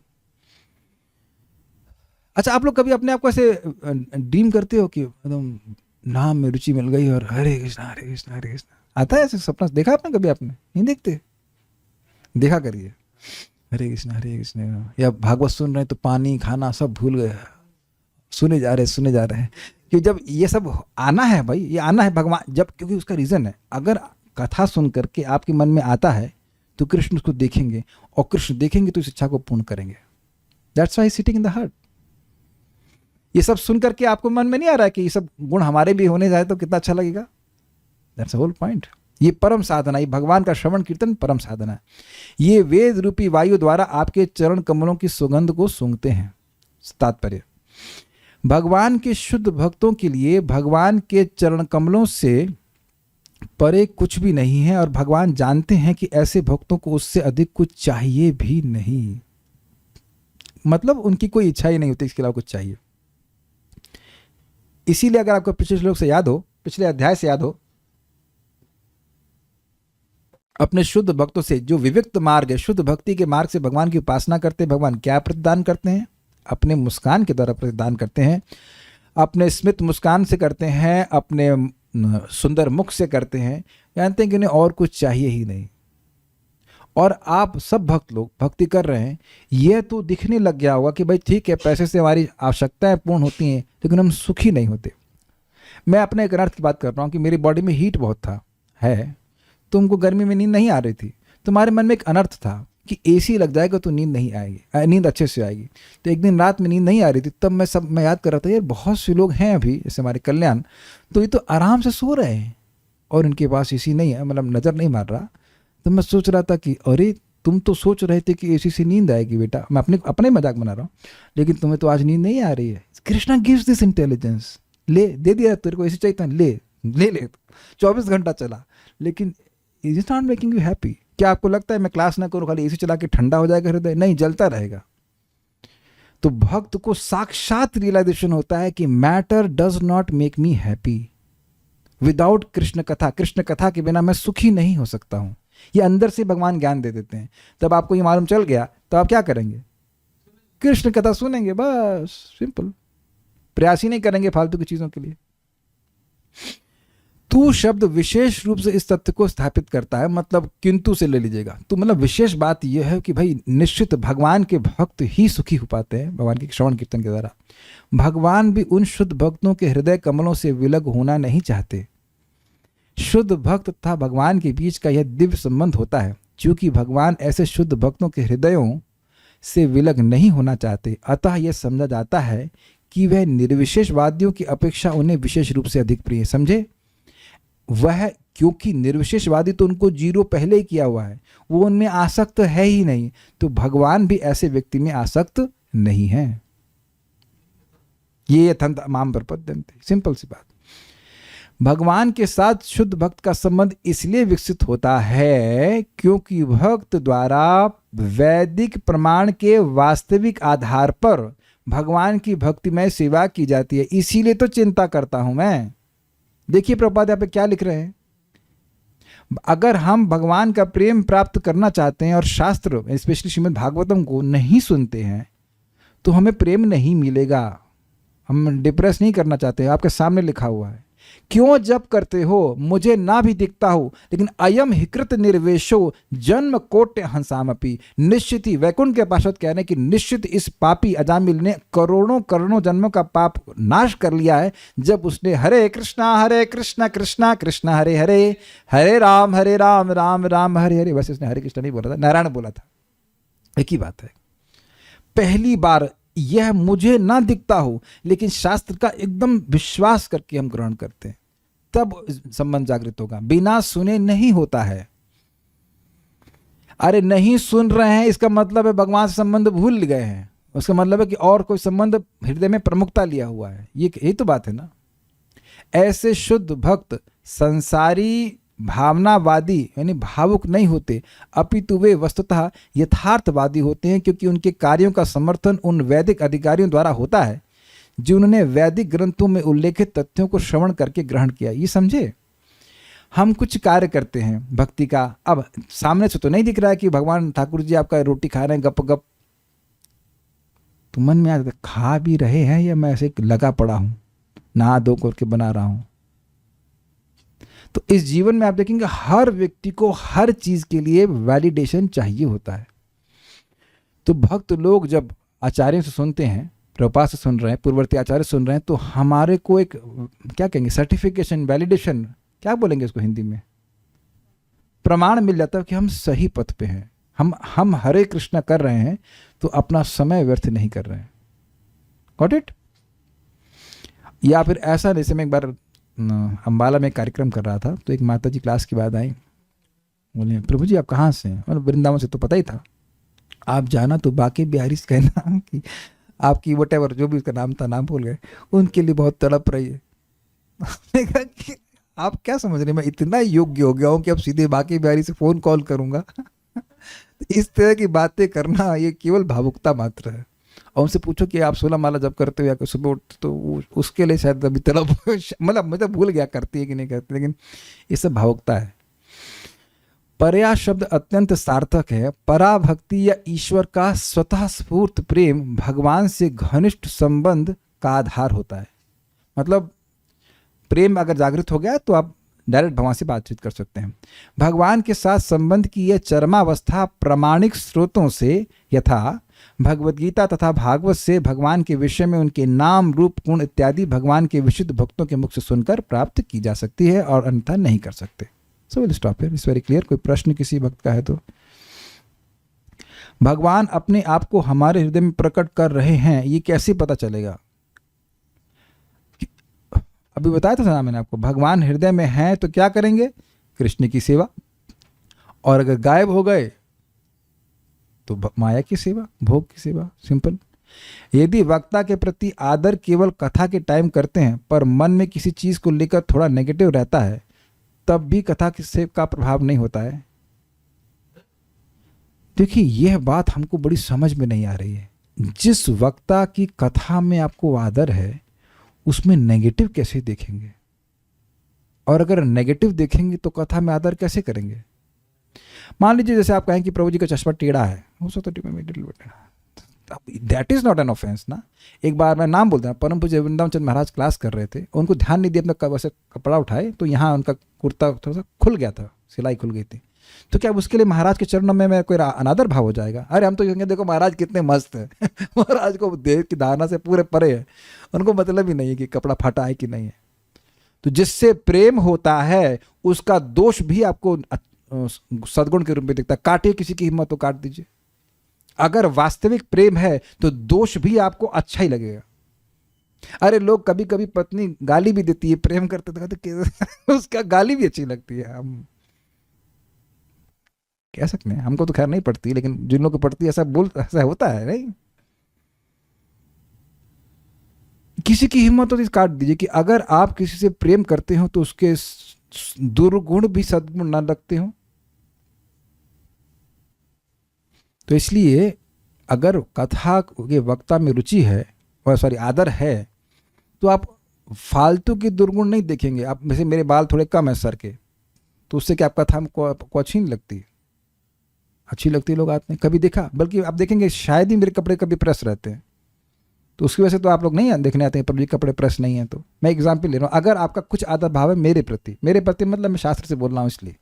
अच्छा, आप लोग कभी अपने आप को ऐसे ड्रीम करते हो कि एकदम नाम में रुचि मिल गई और हरे कृष्णा हरे कृष्णा हरे कृष्णा, आता है ऐसे सपना? देखा आपने कभी? आपने नहीं देखते? देखा करिए, हरे कृष्णा, या भागवत सुन रहे हैं तो पानी खाना सब भूल गए, सुने जा रहे हैं। कि जब ये सब आना है भाई, ये आना है भगवान जब, क्योंकि उसका रीजन है, अगर कथा सुन करके आपके मन में आता है तो कृष्ण उसको देखेंगे, और कृष्ण देखेंगे तो इस इच्छा को पूर्ण करेंगे। That's why sitting in the heart. ये सब सुन करके आपको मन में नहीं आ रहा है कि ये सब गुण हमारे भी होने जाए तो कितना अच्छा लगेगा? That's the whole point. ये परम साधना, ये भगवान का श्रवण कीर्तन परम साधना है। ये वेद रूपी वायु द्वारा आपके चरण कमलों की सुगंध को सूंघते हैं। तात्पर्य, भगवान के शुद्ध भक्तों के लिए भगवान के चरण कमलों से परे कुछ भी नहीं है, और भगवान जानते हैं कि ऐसे भक्तों को उससे अधिक कुछ चाहिए भी नहीं। मतलब उनकी कोई इच्छा ही नहीं होती इसके अलावा कुछ चाहिए। इसीलिए अगर आपको पिछले श्लोक से याद हो, पिछले अध्याय से याद हो, अपने शुद्ध भक्तों से जो विविक्त मार्ग है, शुद्ध भक्ति के मार्ग से भगवान की उपासना करते हैं, भगवान क्या प्रतिदान करते हैं? अपने मुस्कान के द्वारा प्रतिदान करते हैं, अपने स्मित मुस्कान से करते हैं, अपने सुंदर मुख से करते हैं। जानते हैं कि उन्हें और कुछ चाहिए ही नहीं। और आप सब भक्त लोग भक्ति कर रहे हैं, यह तो दिखने लग गया होगा कि भाई ठीक है, पैसे से हमारी आवश्यकताएं पूर्ण होती हैं, लेकिन हम सुखी नहीं होते। मैं अपने एक अनर्थ की बात कर रहा हूँ कि मेरी बॉडी में हीट बहुत था है, तुमको गर्मी में नींद नहीं आ रही थी, तुम्हारे मन में एक अनर्थ था कि एसी लग जाएगा तो नींद नहीं आएगी, नींद अच्छे से आएगी। तो एक दिन रात में नींद नहीं आ रही थी, तब मैं याद कर रहा था, यार बहुत से लोग हैं अभी जैसे हमारे कल्याण, तो ये तो आराम से सो रहे हैं और इनके पास एसी नहीं है, मतलब नज़र नहीं मार रहा। तो मैं सोच रहा था कि अरे तुम तो सोच रहे थे कि एसी से नींद आएगी बेटा, मैं अपने मजाक बना रहा हूँ, लेकिन तुम्हें तो आज नींद नहीं आ रही है। कृष्णा गिव्स दिस इंटेलिजेंस, ले दे दिया तेरे को एसी चाहिए था, ले 24 घंटा चला, लेकिन is it not making you happy? क्या आपको लगता है मैं क्लास ना करूँ, खाली एसी चला के ठंडा हो जाएगा हृदय? नहीं, जलता रहेगा। तो भक्त को साक्षात रियलाइजेशन होता है कि matter does not make me happy. Without Krishna कथा के बिना मैं सुखी नहीं हो सकता हूँ। ये अंदर से भगवान ज्ञान दे देते हैं। तब आपको ये मालूम चल गया तो आप क्या करेंगे? कृष्ण कथा सुनेंगे, बस सिंपल। प्रयास ही नहीं करेंगे फालतू की चीजों के लिए। तू शब्द विशेष रूप से इस तथ्य को स्थापित करता है, मतलब किंतु से ले लीजिएगा। तो मतलब विशेष बात यह है कि भाई निश्चित भगवान के भक्त ही सुखी हो पाते हैं भगवान के श्रवण कीर्तन के द्वारा। भगवान भी उन शुद्ध भक्तों के हृदय कमलों से विलग होना नहीं चाहते। शुद्ध भक्त तथा भगवान के बीच का यह दिव्य संबंध होता है। क्योंकि भगवान ऐसे शुद्ध भक्तों के हृदयों से विलग नहीं होना चाहते, अतः यह समझा जाता है कि वह निर्विशेषवादियों की अपेक्षा उन्हें विशेष रूप से अधिक प्रिय। समझे? वह क्योंकि निर्विशेषवादी तो उनको जीरो पहले ही किया हुआ है, वो उनमें आसक्त है ही नहीं, तो भगवान भी ऐसे व्यक्ति में आसक्त नहीं है। ये यथंत माम प्रपद्यन्ते, सिंपल सी बात। भगवान के साथ शुद्ध भक्त का संबंध इसलिए विकसित होता है क्योंकि भक्त द्वारा वैदिक प्रमाण के वास्तविक आधार पर भगवान की भक्तिमय सेवा की जाती है। इसीलिए तो चिंता करता हूं मैं। देखिए प्रभुपाद यहाँ पे क्या लिख रहे हैं। अगर हम भगवान का प्रेम प्राप्त करना चाहते हैं और शास्त्र स्पेशली श्रीमद् भागवतम को नहीं सुनते हैं तो हमें प्रेम नहीं मिलेगा। हम डिप्रेस नहीं करना चाहते हैं, आपके सामने लिखा हुआ है। क्यों जप करते हो, मुझे ना भी दिखता हो, लेकिन अयम हिकृत निर्वेशो जन्म कोट्य हंसामपि। निश्चित ही वैकुंठ के पार्षद कह रहे हैं कि निश्चित इस पापी अजामिल ने करोड़ों करोड़ों जन्मों का पाप नाश कर लिया है जब उसने हरे कृष्णा कृष्णा कृष्णा हरे हरे, हरे राम राम राम हरे हरे। वैसे उसने हरे कृष्णा नहीं बोला था, नारायण बोला था। एक ही बात है। पहली बार यह मुझे ना दिखता हो, लेकिन शास्त्र का एकदम विश्वास करके हम ग्रहण करते हैं, तब संबंध जागृत होगा। बिना सुने नहीं होता है। अरे नहीं सुन रहे हैं इसका मतलब है भगवान से संबंध भूल गए हैं, उसका मतलब है कि और कोई संबंध हृदय में प्रमुखता लिया हुआ है। यही तो बात है ना। ऐसे शुद्ध भक्त संसारी भावनावादी यानी भावुक नहीं होते, अपितु वे वस्तुतः यथार्थवादी होते हैं, क्योंकि उनके कार्यों का समर्थन उन वैदिक अधिकारियों द्वारा होता है जिन्होंने वैदिक ग्रंथों में उल्लेखित तथ्यों को श्रवण करके ग्रहण किया। ये समझे? हम कुछ कार्य करते हैं भक्ति का, अब सामने से तो नहीं दिख रहा है कि भगवान ठाकुर जी आपका रोटी खा रहे हैं गप गप, तो मन में आता खा भी रहे हैं या मैं ऐसे लगा पड़ा हूं, नहा धो करके बना रहा हूं। तो इस जीवन में आप देखेंगे हर व्यक्ति को हर चीज के लिए वैलिडेशन चाहिए होता है। तो भक्त लोग जब आचार्यों से सुनते हैं, प्रभुपाद से सुन रहे हैं, पूर्ववर्ती आचार्य सुन रहे हैं, तो हमारे को एक क्या कहेंगे, सर्टिफिकेशन, वैलिडेशन, क्या बोलेंगे इसको हिंदी में, प्रमाण मिल जाता है कि हम सही पथ पे हैं। हम हरे कृष्णा कर रहे हैं तो अपना समय व्यर्थ नहीं कर रहे हैं। Got it? या फिर ऐसा, जैसे मैं एक बार अम्बाला में कार्यक्रम कर रहा था, तो एक माता जी क्लास के बाद आई, बोले प्रभु जी आप कहाँ से हैं? मतलब वृंदावन से। तो पता ही था। आप जाना तो बाकी बिहारी से कहना कि आपकी वटेवर जो भी उसका नाम था, नाम भूल गए, उनके लिए बहुत तड़प रही है। मैंने कहा कि आप क्या समझ रहे हैं, मैं इतना योग्य हो गया हूँ कि अब सीधे बाकी बिहारी से फ़ोन कॉल करूँगा? इस तरह की बातें करना ये केवल भावुकता मात्र है। और उनसे पूछो कि आप 16 माला जब करते हो या सुबह उठते, तो उसके लिए शायद अभी तड़प मतलब मैं तो भूल गया करती है कि नहीं करती, लेकिन ये सब भावुकता है। परया शब्द अत्यंत सार्थक है। पराभक्ति या ईश्वर का स्वतः स्फूर्त प्रेम भगवान से घनिष्ठ संबंध का आधार होता है। मतलब प्रेम अगर जागृत हो गया तो आप डायरेक्ट भगवान से बातचीत कर सकते हैं। भगवान के साथ संबंध की यह चरमावस्था प्रामाणिक स्रोतों से यथा भगवद गीता तथा भागवत से भगवान के विषय में उनके नाम रूप गुण इत्यादि भगवान के विशुद्ध भक्तों के मुख से सुनकर प्राप्त की जा सकती है और अन्यथा नहीं कर सकते। So will stop here, it's very clear. कोई प्रश्न किसी भक्त का है तो? भगवान अपने आप को हमारे हृदय में प्रकट कर रहे हैं, ये कैसे पता चलेगा? अभी बताया था ना मैंने आपको, भगवान हृदय में हैं तो क्या करेंगे? कृष्ण की सेवा। और अगर गायब हो गए तो माया की सेवा, भोग की सेवा, सिंपल। यदि वक्ता के प्रति आदर केवल कथा के टाइम करते हैं पर मन में किसी चीज को लेकर थोड़ा नेगेटिव रहता है, तब भी कथा से का प्रभाव नहीं होता है। देखिए यह बात हमको बड़ी समझ में नहीं आ रही है। जिस वक्ता की कथा में आपको आदर है उसमें नेगेटिव कैसे देखेंगे? और अगर नेगेटिव देखेंगे तो कथा में आदर कैसे करेंगे? मान लीजिए जैसे आप कहें कि प्रभु जी का चश्मा टेढ़ा है, हो सकता है that is not an offence ना। एक बार मैं नाम बोलता हूँ, परम पूज्य वृंदावन चंद्र महाराज क्लास कर रहे थे, उनको ध्यान नहीं दिया, अपना वैसे कपड़ा उठाए तो यहाँ उनका कुर्ता थोड़ा सा खुल गया था, सिलाई खुल गई थी। तो क्या उसके लिए महाराज के चरणों में कोई अनादर भाव हो जाएगा? अरे हम तो कहेंगे देखो महाराज कितने मस्त हैं महाराज को देह की धारणा से पूरे परे है, उनको मतलब ही नहीं है कि कपड़ा फटा है कि नहीं है। तो जिससे प्रेम होता है उसका दोष भी आपको सद्गुण के रूप में दिखता है। काटिए किसी की हिम्मत तो काट दीजिए। अगर वास्तविक प्रेम है तो दोष भी आपको अच्छा ही लगेगा। अरे लोग कभी कभी पत्नी गाली भी देती है, प्रेम करते तो उसका गाली भी अच्छी लगती है। हम कह सकते हैं, हमको तो खैर नहीं पड़ती, लेकिन जिन लोगों को पड़ती है ऐसा होता है नहीं। किसी की हिम्मत तो काट दीजिए कि अगर आप किसी से प्रेम करते हो तो उसके दुर्गुण भी सद्गुण ना लगते हो। तो इसलिए अगर कथा के वक्ता में रुचि है और सॉरी आदर है तो आप फालतू के दुर्गुण नहीं देखेंगे। आप जैसे मेरे बाल थोड़े कम है सर के, तो उससे क्या कथा को अच्छी नहीं लगती? अच्छी लगती लोग आते हैं, कभी देखा? बल्कि आप देखेंगे शायद ही मेरे कपड़े कभी प्रेस रहते हैं, तो उसकी वजह से तो आप लोग नहीं देखने आते हैं प्रभु जी कपड़े प्रेस नहीं है। तो मैं एग्जाम्पल ले रहा हूँ, अगर आपका कुछ आदर भाव है मेरे प्रति मतलब मैं शास्त्र से बोल रहा हूँ इसलिए,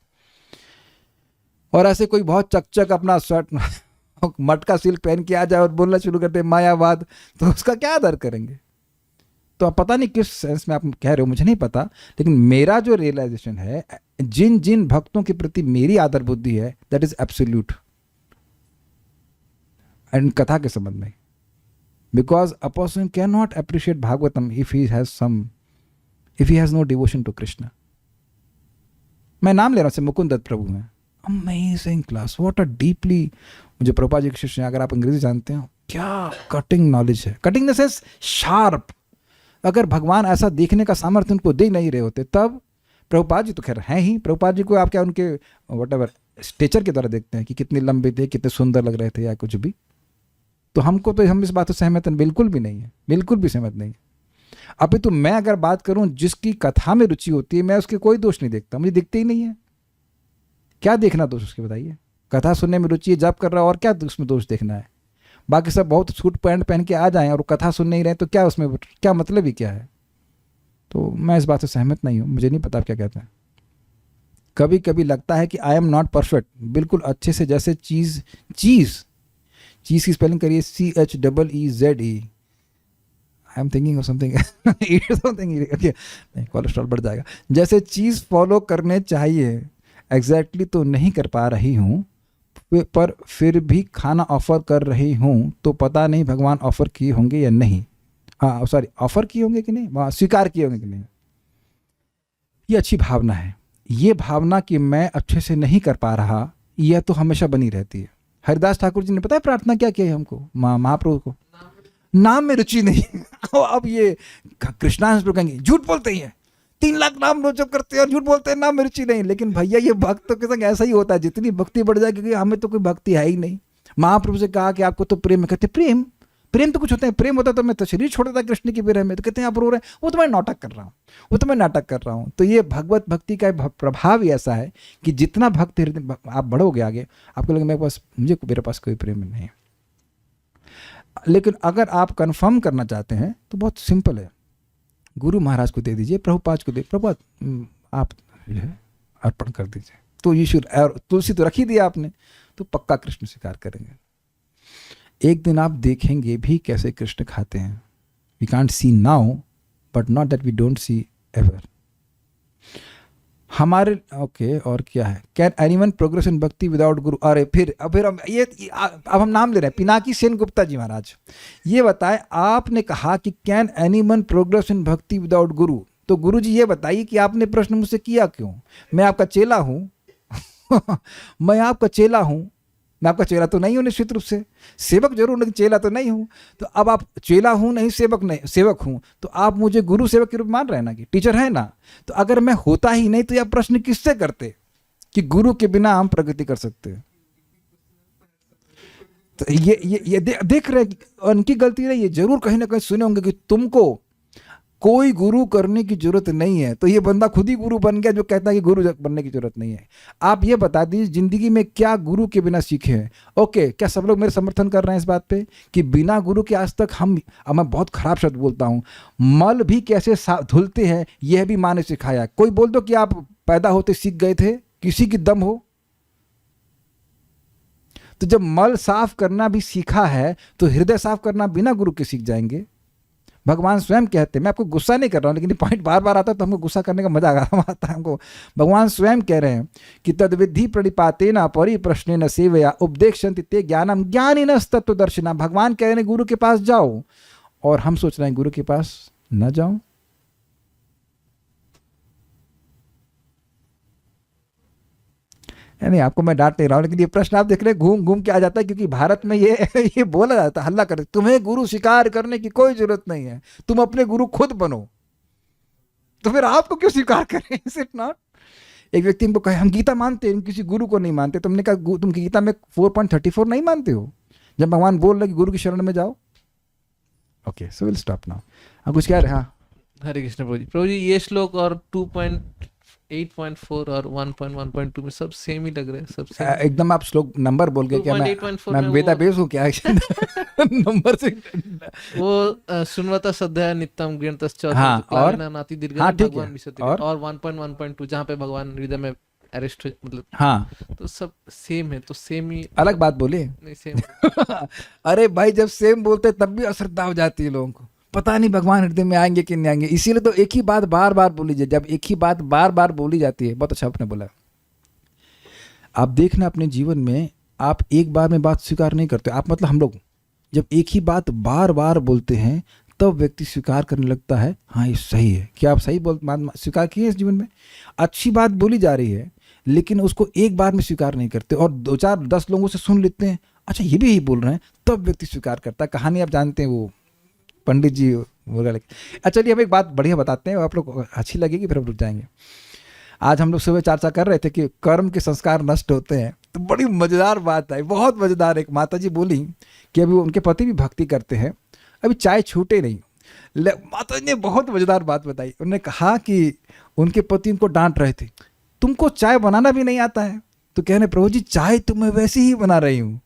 और ऐसे कोई बहुत चकचक अपना शर्ट मटका सिल्क पहन के आ जाए और बोलना शुरू करते हैं मायावाद, तो उसका क्या आदर करेंगे? तो आप पता नहीं किस सेंस में आप कह रहे हो, मुझे नहीं पता, लेकिन मेरा जो रियलाइजेशन है, जिन जिन भक्तों के प्रति मेरी आदर बुद्धि है, दैट इज एब्सोल्यूट एंड कथा के संबंध में। Because a person can not appreciate Bhagavatam if he has no devotion to Krishna. मैं नाम ले रहा हूँ, मुकुंद दत्त प्रभु हैं, amazing class, what a deeply, मुझे प्रभुपाद जी के शिष्य हैं, अगर आप अंग्रेजी जानते हो, क्या कटिंग नॉलेज है, कटिंग द सेंस शार्प। अगर भगवान ऐसा देखने का सामर्थ्य उनको दे नहीं रहे होते तब, प्रभुपाद जी तो खैर हैं ही, प्रभुपाद जी को आप क्या उनके व्हाटएवर स्टेचर के द्वारा देखते हैं कि कितने लंबे थे, कितने सुंदर लग रहे थे या कुछ भी, तो हमको तो हम इस बात से सहमत हैं बिल्कुल भी नहीं है, बिल्कुल भी सहमत नहीं है। अभी तो मैं अगर बात करूं जिसकी कथा में रुचि होती है, मैं उसके कोई दोष नहीं देखता, मुझे दिखते ही नहीं है। क्या देखना दोष उसके, बताइए? कथा सुनने में रुचि है, जब कर रहा है, और क्या उसमें दोष देखना है? बाकी सब बहुत सूट पैंट पहन के आ जाएं और कथा सुन नहीं रहे तो क्या उसमें क्या मतलब ही क्या है? तो मैं इस बात से सहमत नहीं हूँ, मुझे नहीं पता आप क्या कहते हैं। कभी कभी लगता है कि आई एम नॉट परफेक्ट, बिल्कुल अच्छे से, जैसे चीज़ की स्पेलिंग करिए CHEEZE, I am thinking of something नहीं, कोलेस्ट्रॉल बढ़ जाएगा। जैसे चीज़ फॉलो करने चाहिए एग्जैक्टली तो नहीं कर पा रही हूँ, पर फिर भी खाना ऑफर कर रही हूँ, तो पता नहीं भगवान ऑफर किए होंगे या नहीं। हाँ सॉरी, ऑफर किए होंगे कि नहीं, वहाँ स्वीकार किए होंगे कि नहीं। ये अच्छी भावना है। ये भावना कि मैं अच्छे से नहीं कर पा रहा, यह तो हमेशा बनी रहती है। हरिदास ठाकुर जी ने पता है प्रार्थना क्या की है हमको, महाप्रभु को? नाम में रुचि नहीं। अब ये कृष्णांश पर कहेंगे झूठ बोलते ही हैं, 3 लाख नाम रोज जप करते हैं और झूठ बोलते हैं, नाम में रुचि नहीं। लेकिन भैया ये भक्तों के संग ऐसा ही होता है, जितनी भक्ति बढ़ जाएगी, क्योंकि हमें तो कोई भक्ति है ही नहीं। महाप्रभु से कहा कि आपको तो प्रेम है, कहते प्रेम प्रेम तो कुछ होता है, प्रेम होता तो मैं तो शरीर छोड़ देता कृष्ण की विरह में। तो कहते हैं आप रो रहे हैं, वो तो मैं नाटक कर रहा हूँ, वो तो मैं नाटक कर रहा हूँ। तो ये भगवत भक्ति का प्रभाव ही ऐसा है कि जितना भक्त हृदय आप बढ़ोगे आगे, आपको लगेगा मेरे पास कोई प्रेम नहीं है। लेकिन अगर आप कंफर्म करना चाहते हैं तो बहुत सिंपल है, गुरु महाराज को दे दीजिए, प्रभुपाद को दे, प्रभुपाद आप अर्पण कर दीजिए। तो ईश्वर और तुलसी तो रख ही दिया आपने, तो पक्का कृष्ण स्वीकार करेंगे। एक दिन आप देखेंगे भी कैसे कृष्ण खाते हैं। We can't see now but not that we don't see ever. हमारे ओके और क्या है, कैन एनीवन प्रोग्रेस इन भक्ति विदाउट गुरु। अरे फिर हम अब हम नाम ले रहे हैं, पिनाकी सेन गुप्ता जी महाराज। ये बताएं, आपने कहा कि कैन एनीवन प्रोग्रेस इन भक्ति विदाउट गुरु, तो गुरु जी ये बताइए कि आपने प्रश्न मुझसे किया क्यों? मैं आपका चेला हूँ मैं आपका चेला हूँ, मैं आपका चेला तो नहीं हूँ निश्चित रूप से, सेवक जरूर लेकिन चेला तो नहीं हूँ। तो अब आप चेला हूँ नहीं, सेवक नहीं, सेवक हूँ, तो आप मुझे गुरु सेवक के रूप में मान रहे हैं ना, कि टीचर है ना। तो अगर मैं होता ही नहीं तो यह प्रश्न किससे करते कि गुरु के बिना हम प्रगति कर सकते हैं? तो ये देख रहे उनकी गलती नहीं, ये जरूर कहीं ना कहीं सुने होंगे कि तुमको कोई गुरु करने की जरूरत नहीं है। तो ये बंदा खुद ही गुरु बन गया जो कहता है कि गुरु बनने की जरूरत नहीं है। आप ये बता दीजिए जिंदगी में क्या गुरु के बिना सीखे हैं? ओके, क्या सब लोग मेरे समर्थन कर रहे हैं इस बात पे कि बिना गुरु के आज तक अब मैं बहुत खराब शब्द बोलता हूँ, मल भी कैसे धुलते हैं यह भी माँ ने सिखाया। कोई बोल दो कि आप पैदा होते सीख गए थे, किसी की दम हो। तो जब मल साफ करना भी सीखा है तो हृदय साफ करना बिना गुरु के सीख जाएंगे। भगवान स्वयं कहते हैं, मैं आपको गुस्सा नहीं कर रहा हूँ, लेकिन ये पॉइंट बार बार आता है तो हमको गुस्सा करने का मजा आता है हमको। भगवान स्वयं कह रहे हैं कि तद्विधि प्रणिपातेन परिप्रश्नेन सेवया उपदेक्षन्ति ते ज्ञानम ज्ञानिनः तत्त्वदर्शिनः। भगवान कह रहे हैं गुरु के पास जाओ, और हम सोच रहे हैं गुरु के पास न जाऊं। नहीं, आपको मैं डांट नहीं रहा हूं, लेकिन ये प्रश्न आप देख रहे हैं घूम घूम के आ जाता है, क्योंकि भारत में ये बोला जाता है, हल्ला कर, तुम्हें गुरु स्वीकार करने की कोई जरूरत नहीं है, तुम अपने गुरु खुद बनो। तो फिर आपको क्यों स्वीकार करें? Is it not? एक व्यक्ति हमको कहे हम गीता मानते हैं, किसी गुरु को नहीं मानते। तुमने कहा तुम गीता में 4.34 नहीं मानते हो, जब भगवान बोल रहे कि गुरु की शरण में जाओ। Okay, so will stop now. आप कुछ कह रहे हैं? हाँ, हरे कृष्ण प्रभु जी, ये श्लोक और 2.8.4 और 1.1.2 में सब सेम ही लग रहे हैं, सब सेम। एकदम आप श्लोक नंबर बोल गए क्या? मैं वेदाबेस हूँ क्या नंबर से? वो सुनवता सद्या नित्यम ज्ञानतश्च और नाति दीर्घ हाँ, ठीक भगवान है। विशति, और 1.1.2 जहाँ पे भगवान हृदय में अरेस्ट हो, मतलब हाँ, तो सब सेम है। तो सेम ही अलग बात बोले नहीं, सेम। अरे भाई, जब सेम बोलते तब भी अश्रद्धा हो जाती है लोगों को, पता नहीं भगवान हृदय में आएंगे कि नहीं आएंगे। इसीलिए तो एक ही बात बार बार बोली जाए। जब एक ही बात बार बार बोली जाती है, बहुत अच्छा आपने बोला। आप देखना अपने जीवन में, आप एक बार में बात स्वीकार नहीं करते आप, मतलब हम लोग जब एक ही बात बार बार बोलते हैं तब व्यक्ति स्वीकार करने लगता है, हाँ ये सही है। क्या आप सही स्वीकार किए इस जीवन में? अच्छी बात बोली जा रही है लेकिन उसको एक बार में स्वीकार नहीं करते, और 2-4-10 लोगों से सुन लेते हैं, अच्छा ये भी यही बोल रहे हैं, तब व्यक्ति स्वीकार करता है। कहानी आप जानते हैं, वो पंडित जी बोला। अच्छा चलिए, हम एक बात बढ़िया बताते हैं, आप लोग अच्छी लगेगी, फिर हम रुक जाएंगे। आज हम लोग सुबह चर्चा कर रहे थे कि कर्म के संस्कार नष्ट होते हैं, तो बड़ी मज़ेदार बात है, बहुत मज़ेदार। एक माता जी बोली कि अभी उनके पति भी भक्ति करते हैं, अभी चाय छूटे नहीं। माता जी ने बहुत मज़ेदार बात बताई। उन्होंने कहा कि उनके पति उनको डांट रहे थे, तुमको चाय बनाना भी नहीं आता है? तो कह रहे प्रभु जी चाय तो मैं वैसे ही बना रही हूँ,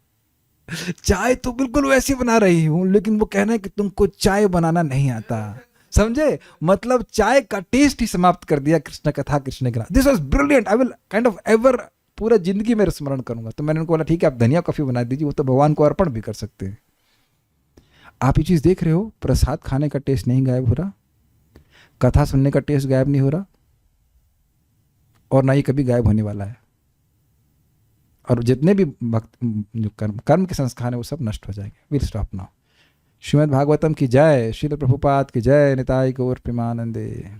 चाय तो बिल्कुल वैसी बना रही हूँ, लेकिन वो कह रहे हैं कि तुमको चाय बनाना नहीं आता। समझे? मतलब चाय का टेस्ट ही समाप्त कर दिया कृष्ण कथा, कृष्ण का। This was brilliant, I will kind of ever पूरा जिंदगी में स्मरण करूंगा। तो मैंने उनको बोला ठीक है, आप धनिया कॉफी बना दीजिए, वो तो भगवान को अर्पण भी कर सकते हैं। आप ये चीज देख रहे हो, प्रसाद खाने का टेस्ट नहीं गायब हो रहा, कथा सुनने का टेस्ट गायब नहीं हो रहा, और ना ही कभी गायब होने वाला है। और जितने भी भक्त जो कर्म के संस्कार है वो सब नष्ट हो जाएंगे। Will stop now. Shrimad Bhagavatam की जय, श्रील प्रभुपाद की जय, निताई गौर प्रेमानंदे।